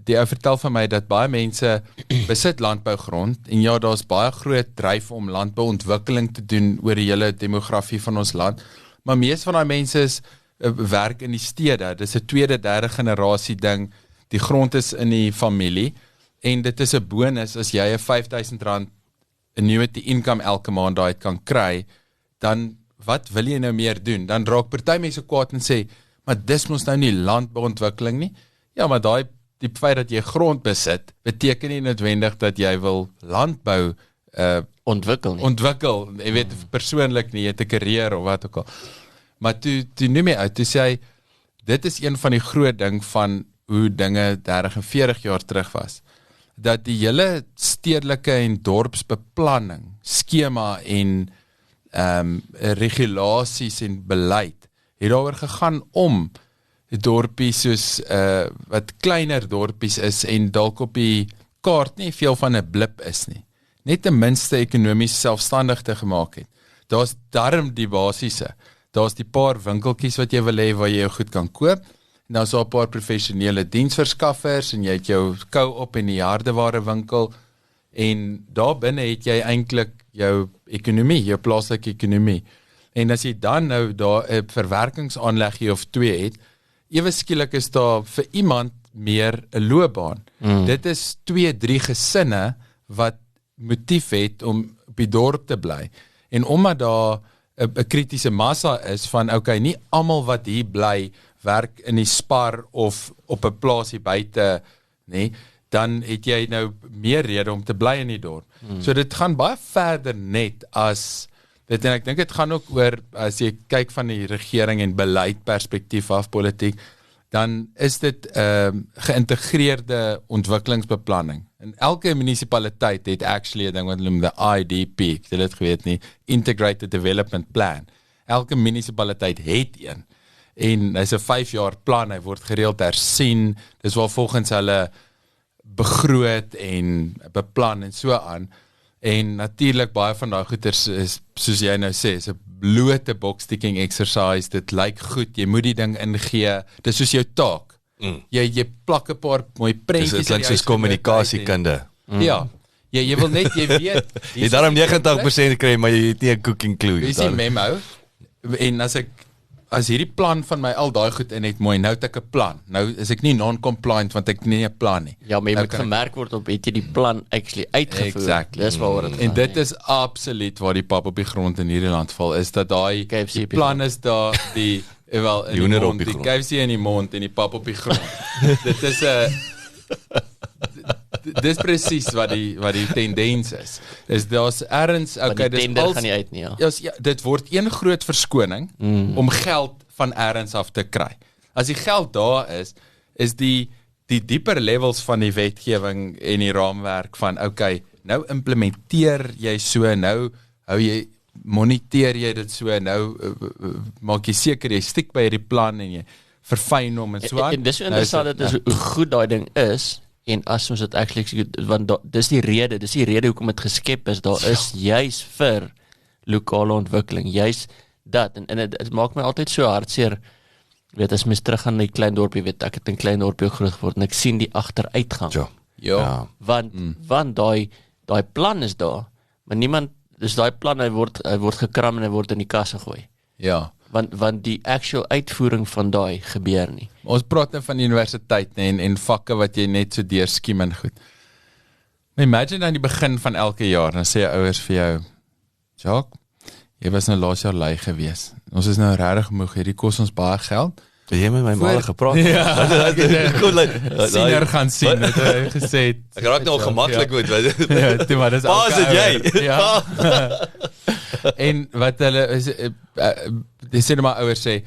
die ou vertel van my dat baie mense besit landbougrond en ja, daar's baie groot dryf om landbouontwikkeling te doen oor die hele demografie van ons land, maar meeste van daai mense werk in die stede. Dis 'n tweede, derde generasie ding. Die grond is in die familie en dit is 'n bonus as jy 'n R5,000 annuity income elke maand daai kan kry, dan wat wil jy nou meer doen? Dan raak party mense kwaad en sê, maar dis mos nou nie landbouontwikkeling nie. Ja, maar die feit dat jy grond besit, beteken nie noodwendig dat jy wil landbou ontwikkel, jy weet persoonlik nie, jy het 'n carrière of wat ook al. Maar toe noem jy uit, toe sê hy, dit is een van die groot ding van hoe dinge 30 en 40 jaar terug was, dat die hele stedelike en dorpsbeplanning, skema en regulasies en beleid, het daaroor gegaan om dorpies soos wat kleiner dorpies is en dalk op die kaart nie veel van 'n blip is nie. Net ten minste ekonomies selfstandig te gemaak het. Daar's darm die basiese. Daar's die paar winkeltjies wat jy wil hê waar jy jou goed kan koop. En daar's 'n paar professionele diensverskaffers en jy het jou co-op en die hardeware winkel en daar binne het jy eintlik jou ekonomie, jou plaaslike ekonomie. En as jy dan nou daar 'n verwerkingsaanleggie of 2 het, ewe skielik is daar vir iemand meer 'n loopbaan. Dit is 2-3 gesinne wat motief het om op die dorp te bly. En omdat daar 'n kritiese massa is van, okay, nie almal wat hier bly, werk in die Spar of op 'n plaasie buite, nee, dan het jy nou meer rede om te bly in die dorp. So dit gaan baie verder net as dit, en ek dink dit gaan ook oor, as jy kyk van die regering en beleid perspektief af politiek, dan is dit geïntegreerde ontwikkelingsbeplanning. En elke munisipaliteit het actually 'n ding wat hulle noem die IDP, ek het dit geweet nie, Integrated Development Plan. Elke munisipaliteit het een. En hy's 'n 5 jaar plan, hy word gereeld hersien, dis waar volgens hulle begroot en beplan en so aan. En natuurlik baie van daai goeders is, soos jy nou sê, is 'n blote box-ticking exercise, dit lyk goed, jy moet die ding ingee, dis soos jou taak. Jy plak 'n paar mooi prentjies. Dis klink soos kommunikasiekunde. Ja, jy wil net, jy weet. Jy daarom 90% kry, maar jy het nie 'n cooking clue. Dis die memo. En as hierdie plan van my al daai goed in het mooi, nou het ek 'n plan. Nou is ek nie non-compliant want ek het nie 'n plan nie. Ja, maar jy moet gemerk word op het jy die plan actually uitgevoer. Exactly. Dis waaroor dit gaan. En dit is absoluut waar die pap op die grond in hierdie land val, is dat daai plan is daar, die wel in die mond, die KFC in die mond en die pap op die grond. Dit is 'n dis presies wat die tendens is daar's ergens, okay, dis al gaan nie uit nie, ja, dit word een groot verskoning om geld van ergens af te kry. As die geld daar is die dieper levels van die wetgewing en die raamwerk van, okay, nou implementeer jy so, nou moniteer jy dit so, nou maak jy seker jy stiek by die plan en jy verfyn hom en so aan. En dis so interessant, dit is hoe goed daai ding is. En as ons dit actually, want dis die rede hoekom dit geskep is, daar is juis vir lokale ontwikkeling, juis dat, en het maak my altyd so hartseer, weet, as mens terug gaan na die klein dorpie, weet, ek het in klein dorpie groot geword, en ek sien die agteruitgang, ja. Want daai plan is daar, maar niemand, dus daai plan, hy word gekram en hy word in die kas gegooi, ja, want die actual uitvoering van daai gebeur nie. Ons praat nou van universiteit en vakke wat jy net so deurskiem en goed. Maar imagine aan die begin van elke jaar, dan sê jou ouers vir jou, Jacques, jy was nou laas jaar lui gewees. Ons is nou regtig moeg, hierdie kos ons baie geld. Het jy met my ma gepraat? Ja, senior gaan sien, het hy gesê. Ek raak nou gemaklik met, ja, toe maar, dis pa, is dit jy? Ja. En wat hulle, die sê my ouers sê,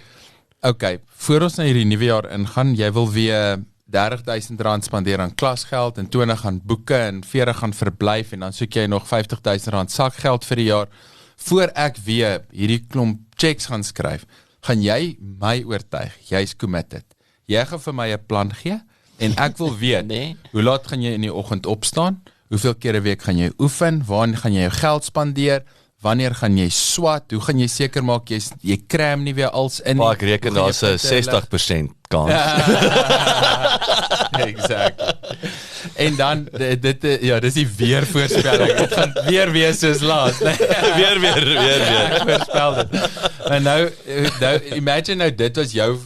okay, voor ons na hierdie nuwe jaar ingaan, jy wil weer R30,000 spandeer aan klasgeld, en 20 aan boeke, en 40 aan verblyf, en dan soek jy nog R50,000 sakgeld vir die jaar, voor ek weer hierdie klomp checks gaan skryf, gaan jy my oortuig, jy is committed. Jy gaan vir my 'n plan gee, En ek wil weet, Nee. hoe laat gaan jy in die oggend opstaan? Hoeveel keer 'n week gaan jy oefen? Waar gaan jy jou geld spandeer? Wanneer gaan jy swat? Hoe gaan jy seker maak jy kram nie weer als in nie? Maar ek reken Hoe gaan daar's jy 'n punte lig? 60% kans. Exactly. En dan dis die weervoorspelling. Dit gaan weer wees soos laas. weer. Ek voorspel dit. En nou imagine nou dit was jou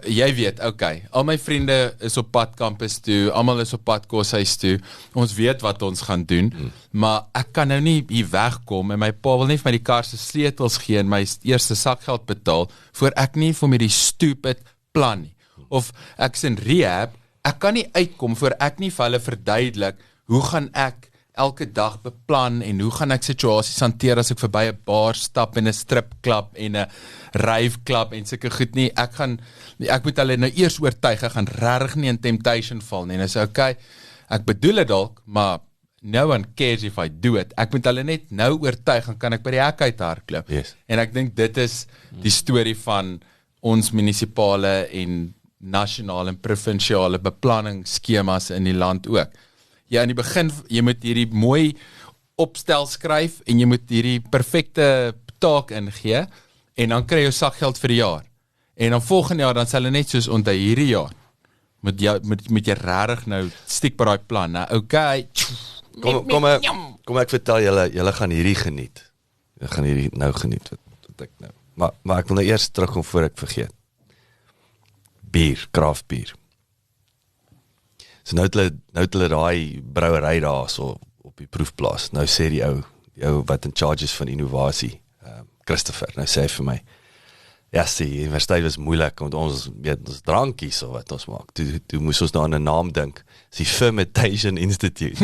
jy weet, okay, al my vriende is op pad kampus toe, almal is op pad koshuis toe. Ons weet wat ons gaan doen, maar ek kan nou nie hier wegkom en my pa wil nie vir my die kar se sleutels gee en my eerste sakgeld betaal voor ek nie vir my die stupid plan nie. Of ek's in rehab, ek kan nie uitkom voor ek nie vir hulle verduidelik hoe gaan ek elke dag beplan en hoe gaan ek situasies hanteer as ek verby 'n bar stap en 'n stripklub en 'n rave-klub en sulke goed nie. Ek moet hulle nou eers oortuig, ek gaan regtig nie in temptation val nie. En ek sê okay, ek bedoel dit dalk, maar no one cares if I do it. Ek moet hulle net nou oortuig, dan kan ek by die hek uit hardloop. Yes. En ek dink dit is die storie van ons munisipale en nasionale en provinsiale beplanningsskemas in die land ook. Ja, in die begin, jy moet hierdie mooi opstel skryf en jy moet hierdie perfekte taak ingee en dan kry jy jou sakgeld vir die jaar. En dan volgende jaar dan sal hulle net soos onthou hierdie jaar moet jy regtig nou stiek by daai plan, né? Okay. Kom ek vertel julle gaan hierdie geniet. Julle gaan hierdie nou geniet wat ek nou. Maar ek wil nou eers terugkom voor ek vergeet. Bier, kraftbier. So nou het hulle daai brouery daar so op die proefplaas. Nou sê die ou wat in charge is van innovasie, Christopher, nou sê hy vir my, ja, die universiteit was moeilik, want ons drankies of wat ons maak. Toe moes ons nou aan 'n naam dink. Dis die Fermentation Institute.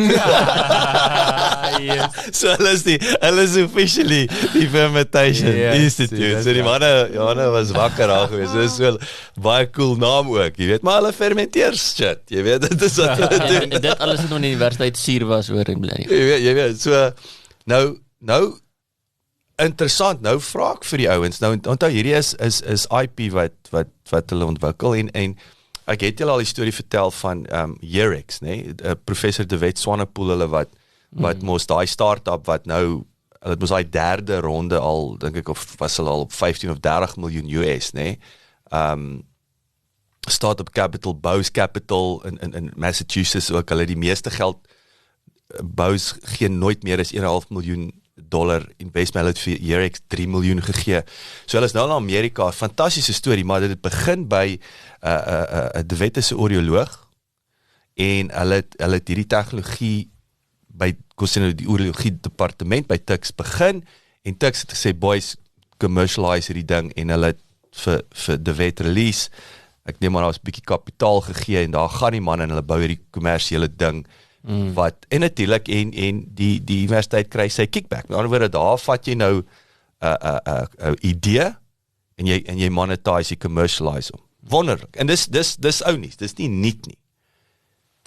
Yes. So hulle is officially die Fermentation Institute. So die manne was wakker daar gewees. Dis so baie cool naam ook, jy weet, maar hulle fermenteer shit. Jy weet, dit is wat hulle doen. En dit alles het nog in die universiteit suur was hoor en bly. Jy weet, so nou interessant, nou vra ek vir die ouens, nou onthou hierdie is IP wat hulle ontwikkel en ek het julle al die storie vertel van Yerex, nee, professor De Wet Swanepoel, hulle wat mos daai start-up wat nou, hulle mos daai derde ronde al, dink ek, of was hulle al op 15 of 30 miljoen US, nee, Startup Capital, Bose Capital in Massachusetts ook, hulle die meeste geld, Bose gee nooit meer as $1,5 miljoen investment, hulle het vir Yerex 3 miljoen gegee. So hulle is nou in Amerika, fantastiese storie, maar dit het begin by De Wet is 'n audioloog en hulle het hierdie tegnologie by die audiologie departement by Tuks begin en Tuks het gesê, boys, commercialize hierdie ding en hulle het vir De Wet release. Ek neem maar, daar was 'n bietjie kapitaal gegee en daar gaan die man en hulle bou hierdie kommersiële ding wat, en natuurlijk, en die universiteit kry sy kickback. Met ander woorde, daar vat jy nou 'n idee en jy monetize, jy commercialize hom. Wonderlik. En dis ou nie, dis nie nuut nie.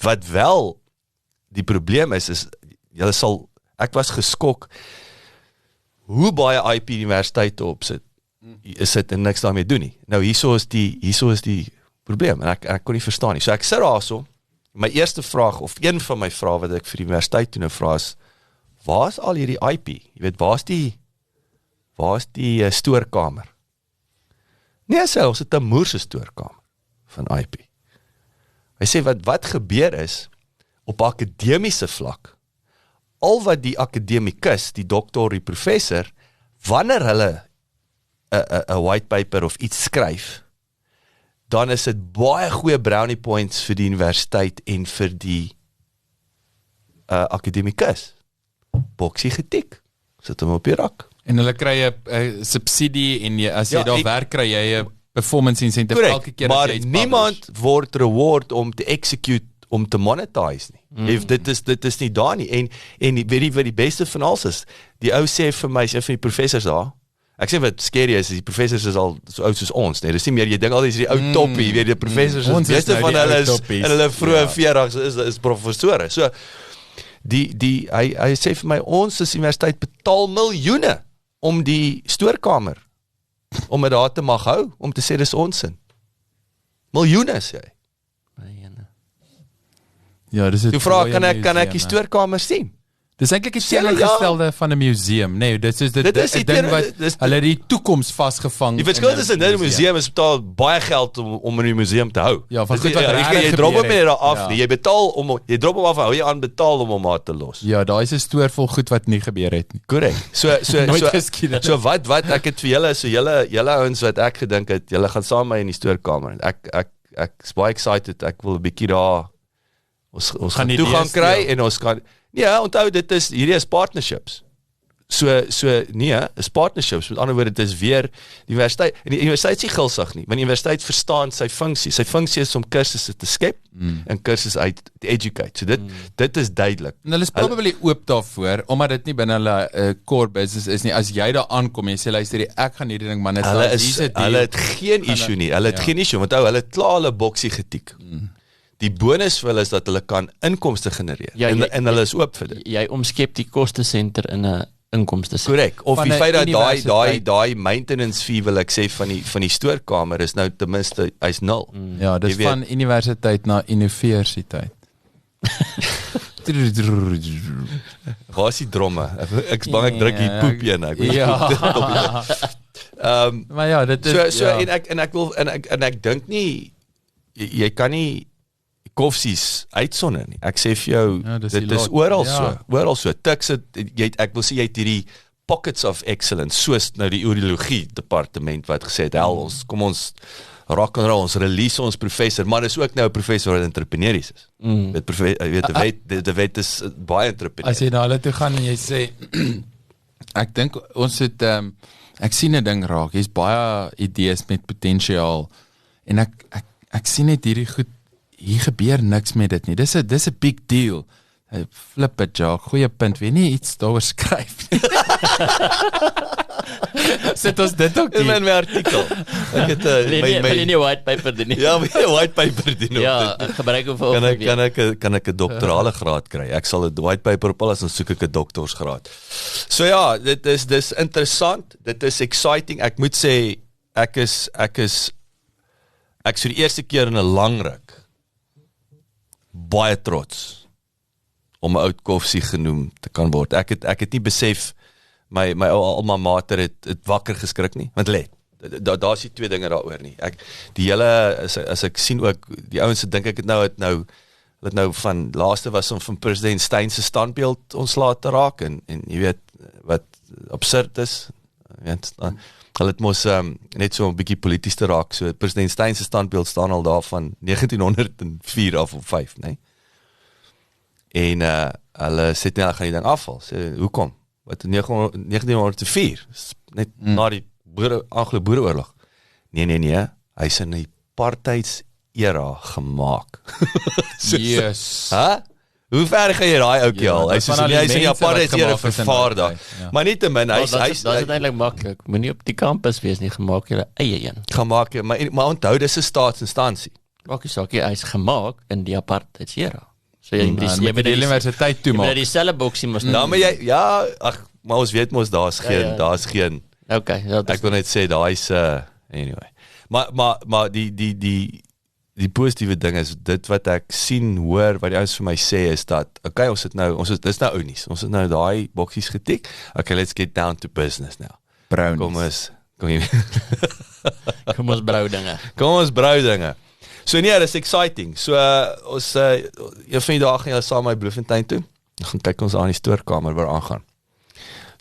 Wat wel die probleem is julle sal, ek was geskok hoe baie IP universiteite opsit. Is dit en niks daarmee doen nie. Nou hierso is die probleem en ek kon nie verstaan nie. So ek sit daarso. My eerste vraag, of een van my vrae wat ek vir die universiteit toe nou vra is, waar is al hierdie IP? Jy weet, waar is die stoorkamer? Nee, selfs het 'n moerse stoorkamer van IP. Hy sê, wat gebeur is, op akademiese vlak, al wat die akademikus, die dokter, die professor, wanneer hulle 'n white paper of iets skryf, dan is dit baie goeie brownie points vir die universiteit en vir die akademikus. Boksie getik. Sit hom op die rak. En hulle kry 'n subsidie en as jy daar werk, kry jy 'n performance incentive elke keer maar as jy iets niemand word reward om te execute, om te monetize nie. Dit is nie daar nie. En weet jy wat die beste van alles is? Die ou sê vir my, sê vir die professors daar, ek sê wat scary is, die professors is al so oud soos ons, nee, dis nie meer, jy dink al die ou toppie, weet die professors is, meeste van hulle is, in hulle vroeë 40's is professore, so, hy sê vir my, ons as universiteit betaal miljoene om die stoorkamer, om het daar te mag hou, om te sê dis ons sin. Miljoene, sê hy. Ja, dis 'n Toe vra dooie kan ek museum, die hè. stoorkamer sien? Dis eintlik die Sê hulle teenoorgestelde van 'n museum. Nee, dit is Dit is die ding teeno- wat dis- hulle die toekoms vasgevang. Die verskil in 'n tussen dit en 'n museum is betaal baie geld om in die museum te hou. Ja, van Dis goed wat nie- regtig jy drop hom gebeur nie het. daar af Ja. nie. Jy betaal jy drop hom af, hou jy aan betaal om hom maar te los. Ja, daai is 'n stoor vol goed wat nie gebeur het nie. Korrek. Nooit geskiedenis. So wat ek het vir julle julle ouens wat ek gedink het julle gaan saam met my in die stoorkamer. Ek is baie excited. Ek wil 'n bietjie daar ons gaan die toegang idees kry deel. en ons kan ja, onthou hierdie is partnerships. So nee, is partnerships. Met ander woorde, dit is weer die universiteit. En die universiteit is nie gulsig nie, want die universiteit verstaan sy funksie. Sy funksie is om kursusse te skep en kursusse uit te educate. So dit is duidelik. En hulle is probably oop daarvoor omdat dit nie binne hulle core business is nie. As jy daar aankom en jy sê luister, ek gaan hierdie ding man, Hulle het geen issue nie. Hulle het geen issue, want hulle het klaar hulle boksie getik. Die bonus vir hulle is dat hulle kan inkomste genereer. Ja, en hulle is oop vir dit. Jy omskep die kostesenter in 'n inkomste senter. Korrek. Of Van die 'n feit dat universiteit. daai maintenance fee wil ek sê van die stoorkamer is nou ten minste hy's 0. Ja, dis Jy weet- van universiteit na universiteit. Waar is die dromme? Ek's bang ek druk hier poep een. Ja. Maar ja, dit is So ja. en ek dink nie jy kan nie koffsies uitsonder nie. Ek sê vir jou Ja, dis dit die is lot. oral Ja. so. Oral so. Tuks het ek wil sê jy het hierdie pockets of excellence soos nou die urologie departement wat gesê het hel kom ons rock and roll, ons release ons professor, maar dis ook nou 'n professor wat entrepreneurs is. Die wet is baie entrepreneurs. As jy na hulle toe gaan en jy sê ek dink ons het ek sien 'n ding raak. Hier's baie idees met potensiaal en ek sien net hierdie goed hier gebeur niks met dit nie. Dis 'n big deal. Flip it, Jacques. Goeie punt. Wie nie iets daaroor skryf nie. Sit ons dit ook In nie. my artikel. Ek het Wil jy nie white paper doen nie? ja, my white paper doen. Ja, gebruik hom vir Kan ek 'n doktorale graad kry? Ek sal 'n white paper op alles en soek ek 'n doktorsgraad. So ja, dis interessant. Dit is exciting. Ek moet sê ek is vir die eerste keer in 'n lang ruk baie trots om 'n oud koffie genoem te kan word. Ek het nie besef my alma mater het wakker geskrik nie. Want let, daar's die twee dinge daaroor nie. Die hele as ek sien ook die ouens se dink ek het nou van laaste was om van president Steyn se standbeeld ontslae te raak en jy weet wat absurd is. Weet hulle het mos net so 'n bietjie polities te raak. So president Steyn se standbeeld staan al daar van 1904 af of 5, né? En hulle sê net hulle gaan die ding afval. Sê hoekom? Wat in 1904, net na die Anglo-Boereoorlog. Nee, hy's in die apartheids era gemaak. Yes. Hæ? Hoe ver gaan jy daai ouetjie al? Hy's in die apartheids era vervaardig. Maar nietemin hy's Dit is eintlik maklik. Moenie op die kampus wees nie, gemaak julle eie een. gemaak, maar onthou dis 'n staatsinstansie. Maak nie saak, hy's gemaak in die apartheidsera. So jy Met die universiteit toe jy moet maak. dieselfde boksie mos Nou maar jy maar ons weet mos daar's geen Okay, ja, ek wil net sê daai's anyway. Maar die positiewe ding is dit wat ek sien hoor wat die ouens vir my sê is dat okay, dis nou ou nuus. Ons het nou daai boksies getik. Okay, let's get down to business now. Brown. Kom ons brou dinge. Kom ons brou dinge. So nee, dis exciting. So ons een van die dae gaan jy saam met my Bloemfontein toe. Ons gaan kyk ons aan die stoorkamer waar aangaan.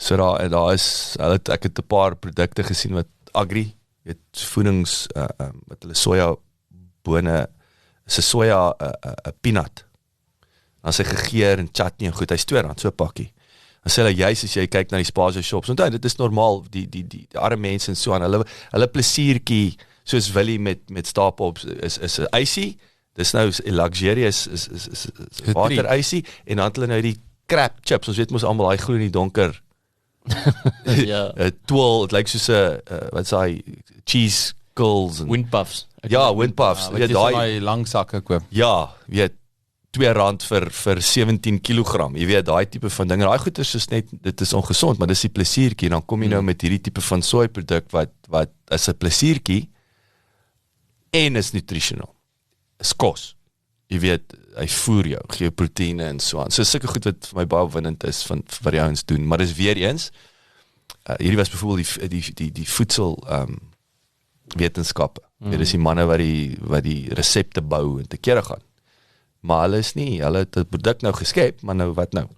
So daar is ek het 'n paar produkte gesien wat agri, weet voedings wat hulle soja bone, is 'n soja 'n peanut. Dan sy gegeur en chutney en goed, hy's R2 so 'n pakkie. Dan sê hulle juis as jy kyk na die spaza shops, onthou dit is normaal die arme mense en so aan hulle plesiertjie soos Willie met stapel is 'n icy. Dis nou 'n luxurious is water icy en dan het hulle nou die crap chips. Ons weet mos almal daai groen en donker. Ja. 'n twirl, dit lyk soos 'n wat sê hy cheese curls en Windpuffs. ja, windpuffs. Wat jy daai lang sakke koop. Ja, weet R2 vir 17 kg. Jy weet daai tipe van dinge. Daai goeders is net dit is ongesond, maar dis die plesiertjie en dan kom jy nou met hierdie tipe van soy produk wat is 'n plesiertjie en is nutritional. Is kos. Jy weet hy voer jou, gee jou proteïene en so aan. So sulke goed wat vir my baie opwindend is van wat die ouens doen, maar dis weer eens hierdie was byvoorbeeld die voedsel wetenskappe. Dis die manne wat die resepte bou en te kere gaan. Maar hulle het 'n produk nou geskep, maar nou wat nou?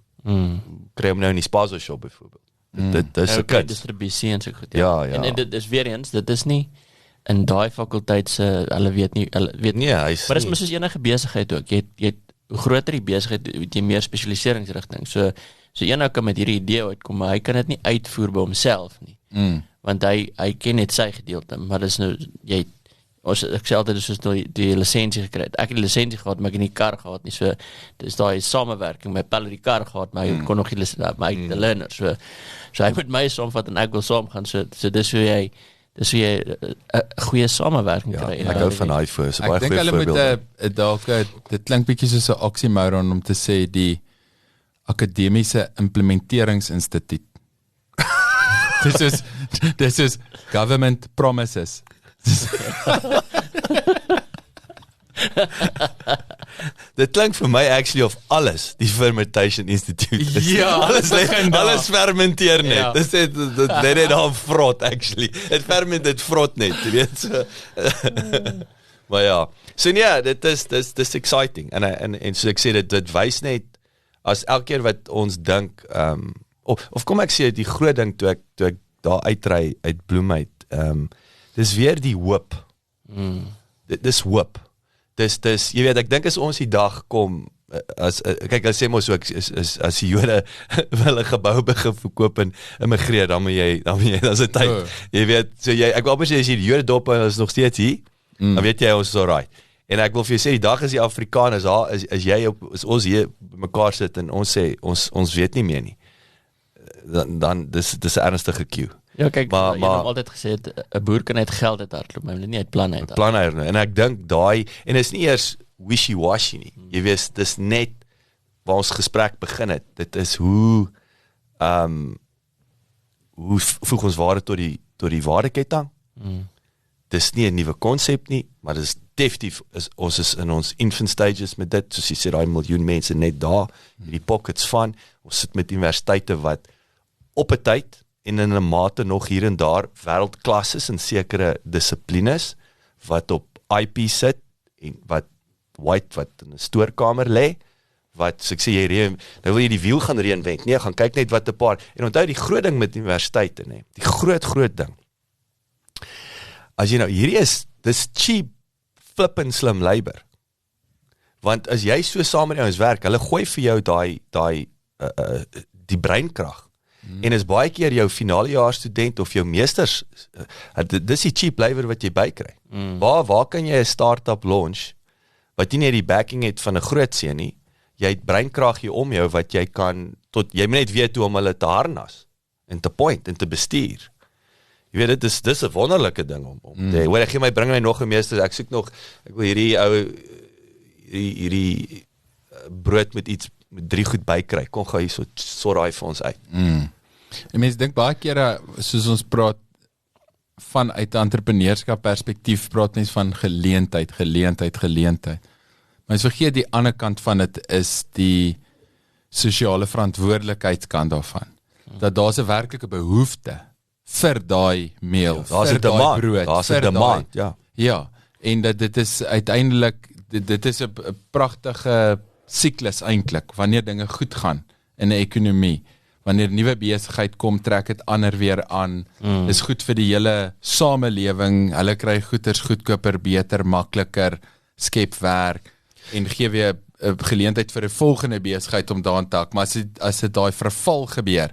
Kry hom nou in die Spazo shop byvoorbeeld. Dit is 'n kuns. Distribusie en so goed. Ja. En dit is weer eens, dit is nie in daai fakulteit se hulle weet nie. Nee, maar dis mos soos enige besigheid ook. Jy het hoe groter die besigheid, jy meer spesialiseringsrigting. So een ou kan met hierdie idee uitkom, maar hy kan dit nie uitvoer by homself nie. Want hy ken net sy gedeelte, maar dis nou ek sê altyd soos die lisensie gekry het. Ek het die lisensie gehad, maar ek het nie kar gehad nie. So dis daai samewerking, my pel het die kar gehad, maar hy kon nog nie my learner. So hy moet my saamvat en ek wil saam gaan. So dis hoe jy 'n goeie samewerking kry. Ek hou van daai voor. Ek dink hulle moet dalk dit klink bietjie soos 'n oxymoron om te sê die akademiese implementeringsinstituut. Dis is government promises. Dit klink vir my actually of alles die Fermentation Institute is. Ja, alles fermenteer net. Ja. Dit net daar vrot actually. Dit vrot net, jy weet so. Maar ja. So nee, dit is exciting. En so ek sê dit wys net as elke keer wat ons dink of kom ek sê die groot ding toe ek daar uitry uit Bloem uit. Dis weer die hoop. Dis hoop. Dis jy weet ek dink as ons die dag kom kyk hulle sê mos so as die Jode wil 'n gebou begin verkoop en immigreer dan moet jy dan se tyd. Jy weet so ek wil amper sê as jy die Jode dop is nog steeds hier. Dan weet jy ons is alright. En ek wil vir jou sê die dag as die Afrikaners daar is ons hier mekaar sit en ons sê ons weet nie meer nie. Dan dis 'n ernstige cue. Ja, kyk, jy het altyd gesê 'n boer kan uit geld uit hardloop, maar nie uit planne uit. En ek dink daai en is nie eers wishy-washy nie. Jy weet, dis net waar ons gesprek begin het. Dit is hoe voeg ons waarde tot die waardeketting. Dis nie 'n nuwe konsep nie, maar dis definitief ons is in ons infant stages met dit, soos jy sê daai miljoen mense net daar, die pockets van. Ons sit met universiteite wat op 'n tyd en in 'n mate nog hier en daar wêreldklas is in sekere dissiplines wat op IP sit en wat in 'n stoorkamer lê wat so ek sê nou wil jy die wiel gaan reinvent. Nee, gaan kyk net wat 'n paar en onthou die groot ding met universiteite nê. Die groot ding. As jy nou hierdie dis cheap flippin slim labor. Want as jy so saam met ons werk, hulle gooi vir jou die breinkrag. En is baie keer jou finalejaar student of jou meesters, dis die cheap labor wat jy bykry. Waar kan jy 'n start-up launch, wat jy nie die backing het van 'n groot see nie, jy het breinkrag hier om jou, wat jy kan, jy moet net weet hoe om hulle te harnas, en te point, en te bestuur. Jy weet, dit is 'n wonderlike ding om te hoor, ek bring my nog 'n meester, ek soek nog, ek wil hierdie brood met iets, met 3 goed bykry, kom gou hier so raai vir ons uit. En mense dink baie kere, soos ons praat vanuit 'n entrepreneurskap perspektief, praat mense van geleentheid. Maar ons vergeet die ander kant van dit is die sosiale verantwoordelikheidskant daarvan. Dat daar's 'n werklike behoefte vir daai meel, daar's 'n demand, daar's 'n demand, ja, en dat dit is uiteindelik, dit is 'n pragtige siklus eintlik, wanneer dinge goed gaan in 'n ekonomie. Wanneer nuwe besigheid kom, trek dit ander weer aan. Dis goed vir die hele samelewing. Hulle kry goeders goedkoper, beter, makliker, skep werk en gee weer 'n geleentheid vir 'n volgende besigheid om daarin te hak. Maar as dit daai verval gebeur,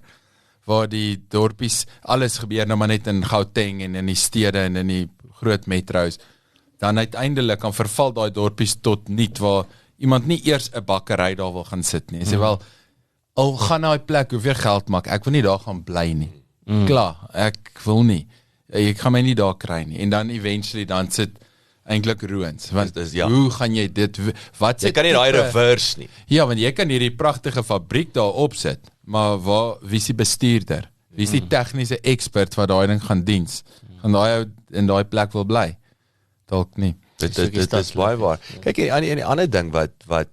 waar die dorpies, alles gebeur nou maar net in Gauteng en in die stede en in die groot metro's, dan uiteindelik kan verval daai dorpies tot niet, waar iemand nie eers 'n bakkery daar wil gaan sit nie. Hy sê wel, al gaan na die plek hoeveel geld maak, ek wil nie daar gaan bly nie. Klaar, ek wil nie. Ek gaan my nie daar kry nie. En dan eventually, dan sit eintlik roons. Want hoe gaan jy dit, jy kan nie daai reverse nie. Ja, want jy kan hierdie pragtige fabriek daar opsit, maar wie is die bestuurder? Wie is die tegniese expert wat daai ding gaan diens? Gaan daai ou in daai plek wil bly? Dalk nie. Dit is baie waar. Kyk, en die ander ding wat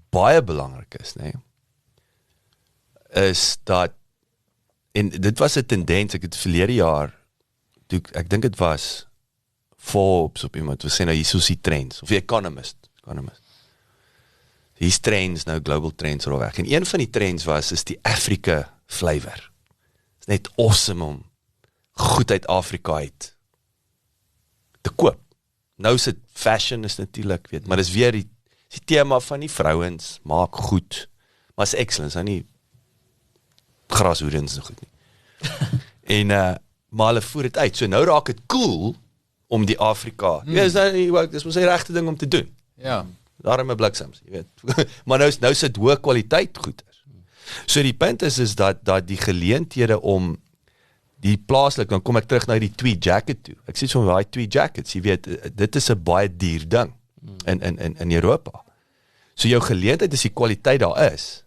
baie belangrik is, nee, is dat, en dit was 'n tendens, ek het verlede jaar, ek dink dit was Forbes op iemand, we sê nou, hier soos die trends, of die Economist. Hier's trends nou, global trends er al weg. En een van die trends is die Afrika flavor. Het is net awesome om goed uit Afrika uit te koop. Nou is dit fashion is natuurlik, weet, maar dis weer die thema van die vrouens, maak goed, maar is excellence, nou nie grashoedens en goed nie. En, maar hulle voer dit uit, so nou raak het cool om die Afrika, dis mos die regte ding om te doen. Ja. Daarom 'n bliksems, jy weet. Maar nou sit hoë kwaliteit goeders. So die punt is dat die geleenthede om die plaaslik, dan kom ek terug na die tweed jacket toe. Ek sê so daai tweed jackets, jy weet, dit is 'n baie duur ding in Europa. So jou geleentheid is die kwaliteit daar is.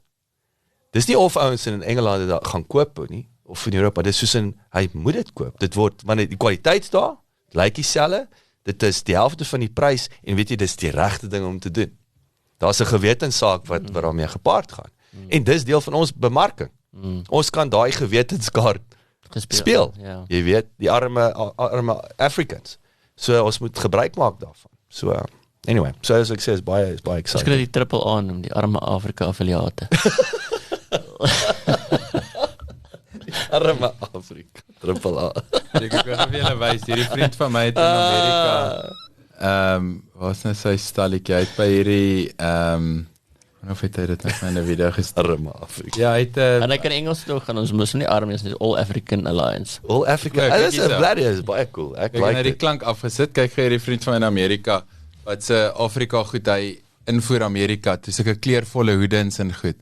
Dis nie of ouens in Engeland dit gaan koop nie, of in Europa, dis soos hy moet dit koop. Dit word, want die kwaliteit daar, lyk dieselfde, dit is die helfte van die prys, en weet jy, dis die regte ding om te doen. Daar's 'n gewetenssaak wat daarmee gepaard gaan. En dis deel van ons bemarking. Ons kan daai gewetenskaart speel. Ja. Jy weet, die arme Africans. So ons moet gebruik maak daarvan. So anyway, so as ek sê, is baie Ons exciting. kry die triple A noem, die arme Afrika affiliate. Arme Afrika. Triple A. Ek wil vir julle wys, hierdie vriend van my het in Amerika, wat is nou sy stalletjie, hy het by hierdie, of het hy dit net in 'n video gestuur? Arme Afrika. Ja, hy het, En ek kan Engels toe gaan, ons moes nie arm is, dis All African Alliance. All Africa. Ja, Dit is kyk hier so. is baie cool. Ek Ek het nou like die dit. klank afgesit, kyk gee hierdie vriend van my in Amerika, wat se Afrika goed hy invoer Amerika, toe sulke kleurvolle hoedens en goed.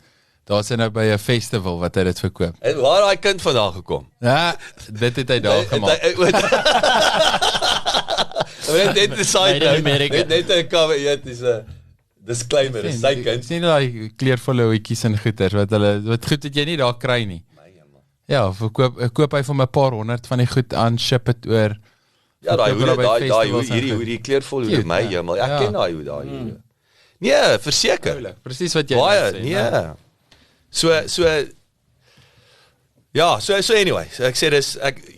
Daar's hy nou by 'n festival wat hy dit verkoop. En waar daai kind vandaan gekom? Ja, dit het hy daar gemaak. Net decide Made in America. net 'n cover, dis 'n disclaimer, dis sy kind. Dis nie daai kleurvolle hoedjies en goeders wat goed het jy nie daar kry nie. Ja, koop hy vir my 'n paar honderd van die goed aan, ship dit oor. Ja, daai Verkoop hulle by festivals en goed. hierdie kleurvol Cute, my ja. hemel. Ek Ja. ken daai hoe daai. Nee, verseker. Presies wat jy Baie, sê, nee. So anyway, so ek sê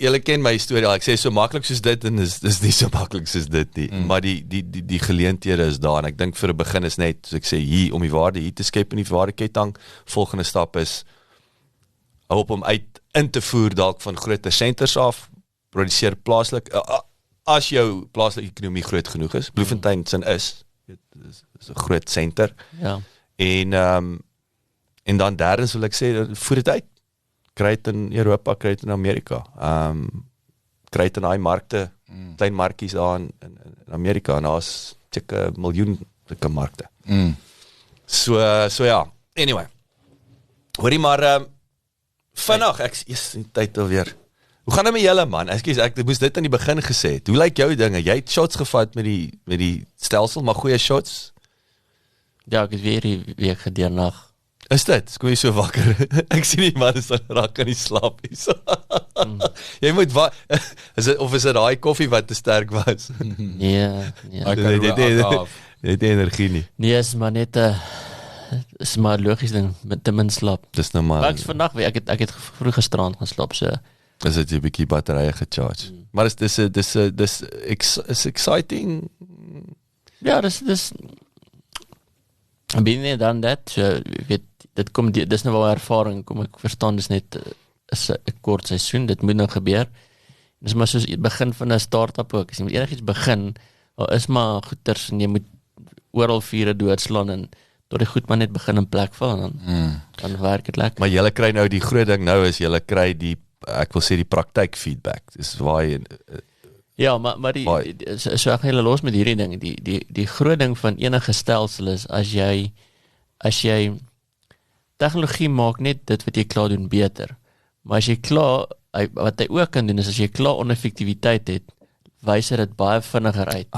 julle ken my storie al, ek sê so maklik soos dit, en dis nie so maklik soos dit nie, maar die geleenthede is daar, en ek dink vir 'n begin is net, so ek sê hier, om die waarde hier te skep in die waardeketting, volgende stap is, hoop om in te voer dalk van groter centers af, produseer plaaslik, as jou plaaslike ekonomie groot genoeg is, Bloemfontein sin is 'n groot center, Ja. En dan derdens wil ek sê, voer dit uit. Kry dit in Europa, kry dit in Amerika. Kry dit in daai markte, klein markies daar in Amerika, en daar's seker 1 miljoen sulke markte. So ja, anyway. Hoorie maar, vinnig, is die tyd alweer. Hoe gaan dit met julle, man? Ek moes dit aan die begin gesê het. Hoe lyk jou dinge? Jy het shots gevat met die stelsel, maar goeie shots? Ja, ek het weer die week gedeernag. Is dit? Kom jy so wakker? Ek sien die man is raak in die slaap nie. So. Jy moet is dit daai koffie wat te sterk was? Nee. Net energie nie. Nee, is maar net is maar logies ding met te min slaap. Dis nou maar. Ek is vandag weer, ek het vroeg gisterand gaan slaap, so Is dit 'n bietjie batterye gecharge. Maar dis exciting. ja, dis binne dan dat, so, weet, dit kom, dis nou wel ervaring, kom ek verstaan, dis net is 'n kort seisoen, dit moet nou gebeur. Dis maar soos begin van 'n start-up ook, as jy met enigiets begin, al is maar goeters, en jy moet oral vure doodslaan, en tot die goed maar net begin in plek val, en dan werk het lekker. Maar julle kry nou die groot ding nou is julle kry ek wil sê die praktyk feedback. Dis waar jy Ja, maar so ek gaan julle los met hierdie ding, die groot ding van enige stelsel is, as jy tegnologie maak net dit wat jy klaar doen beter, maar as jy klaar, wat hy ook kan doen is, as jy klaar oneffektiwiteit het, wys dit baie vinniger uit.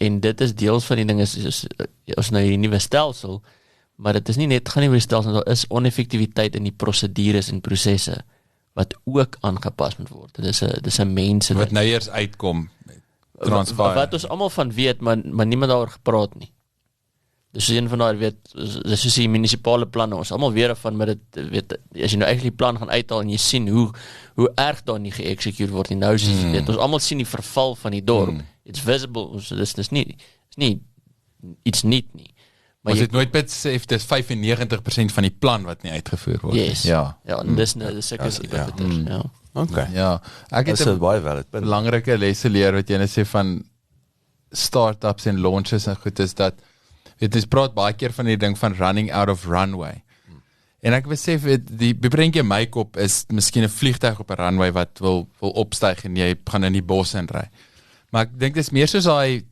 En dit is deels van die ding is nou die nuwe stelsel, maar dit is nie net, gaan nie oor die stelsel, daar is oneffektiwiteit in die prosedures en prosesse, wat ook aangepas moet word. Dit is 'n mense wat nou eers uitkom, Transfire. wat ons almal van weet, maar niemand daaroor gepraat nie. Dis een van daai dis soos die munisipale planne, ons almal weer van met dit weet as jy nou eintlik die plan gaan uithaal en jy sien hoe erg daar nie geëxecute word nie. Nou weet ons almal sien die verval van die dorp. It's visible. Dis nie iets nie. Maar jy het nooit besef dis 95% van die plan wat nie uitgevoer word. Yes. Ja. Ja, en dis seker ja. Okay. Ja, ek het 'n baie valid punt. belangrike lesse leer wat jy net sê van startups en launches en goed is dat ons praat baie keer van die ding van running out of runway. En ek besef die prentjie my kop is miskien 'n vliegtuig op 'n runway wat wil opstyg en jy gaan in die bos inry. Maar ek dink dis meer soos daai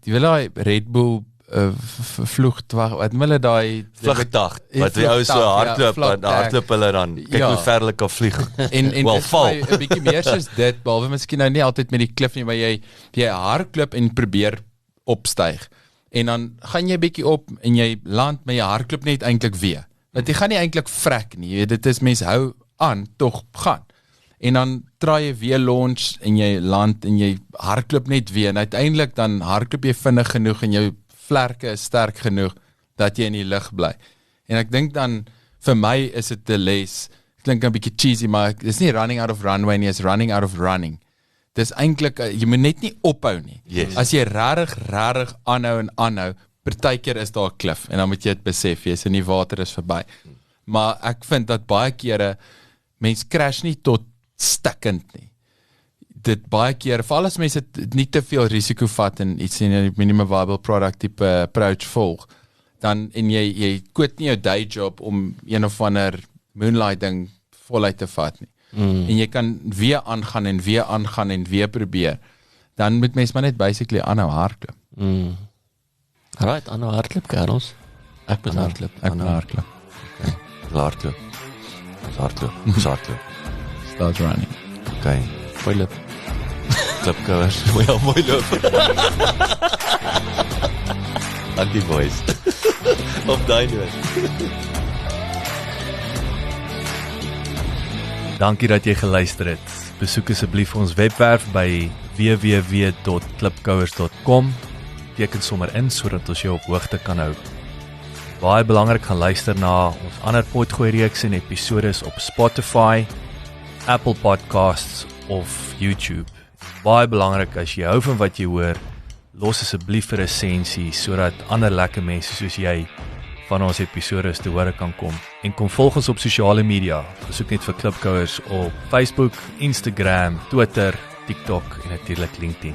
Red Bull wat hulle daai vlugtag wat die ou so hardloop en hardloop hulle dan kyk hoe ver hulle kan vlieg en wel val 'n bietjie meer soos dit behalwe miskien nou nie altyd met die klif nie, maar jy hardloop en probeer opstyg en dan gaan jy bietjie op en jy land met jy hardloop net eintlik weer want jy gaan nie eintlik vrek nie, jy weet dit is mens hou aan tog gaan en dan try jy weer launch en jy land en jy hardloop net weer en uiteindelik dan hardloop jy vinnig genoeg en jou vlerke is sterk genoeg dat jy in die lug bly. En ek dink dan vir my is dit 'n les. Klink 'n bietjie cheesy, maar dis nie running out of runway nie, is running out of running. Dis eintlik jy moet net nie ophou nie. Yes. As jy regtig aanhou, partykeer is daar 'n klif en dan moet jy dit besef, jy's in die water is verby. Maar ek vind dat baie kere mens crash nie tot stikkend nie. Dit baie keer, veral as mense nie te veel risiko vat en iets in 'n minimum viable product tipe approach volg, dan en jy quit nie jou day job om een of ander moonlight ding voluit te vat nie. En jy kan weer aangaan en weer probeer. Dan moet mens maar net basically aanhou hardloop. Right, aanhou hardloop, Karels. Ek moet hardloop. Hardloop. Start running. Okay. Mooi loop. Klipkouers. Mooi loop. Dankie boys. Op daai noot. Dankie dat jy geluister het. Besoek asseblief ons webwerf by www.klipkouers.com. Teken sommer in sodat ons jou op hoogte kan hou. Baie belangrik gaan luister na ons ander potgooi reeks en episodes op Spotify, Apple Podcasts of YouTube. Baie belangrik as jy hou van wat jy hoor, los asseblief 'n resensie sodat ander lekker mense soos jy van ons episodes te hore kan kom. En kom volg ons op sosiale media. Besoek net vir Klipkouers op Facebook, Instagram, Twitter, TikTok en natuurlik LinkedIn.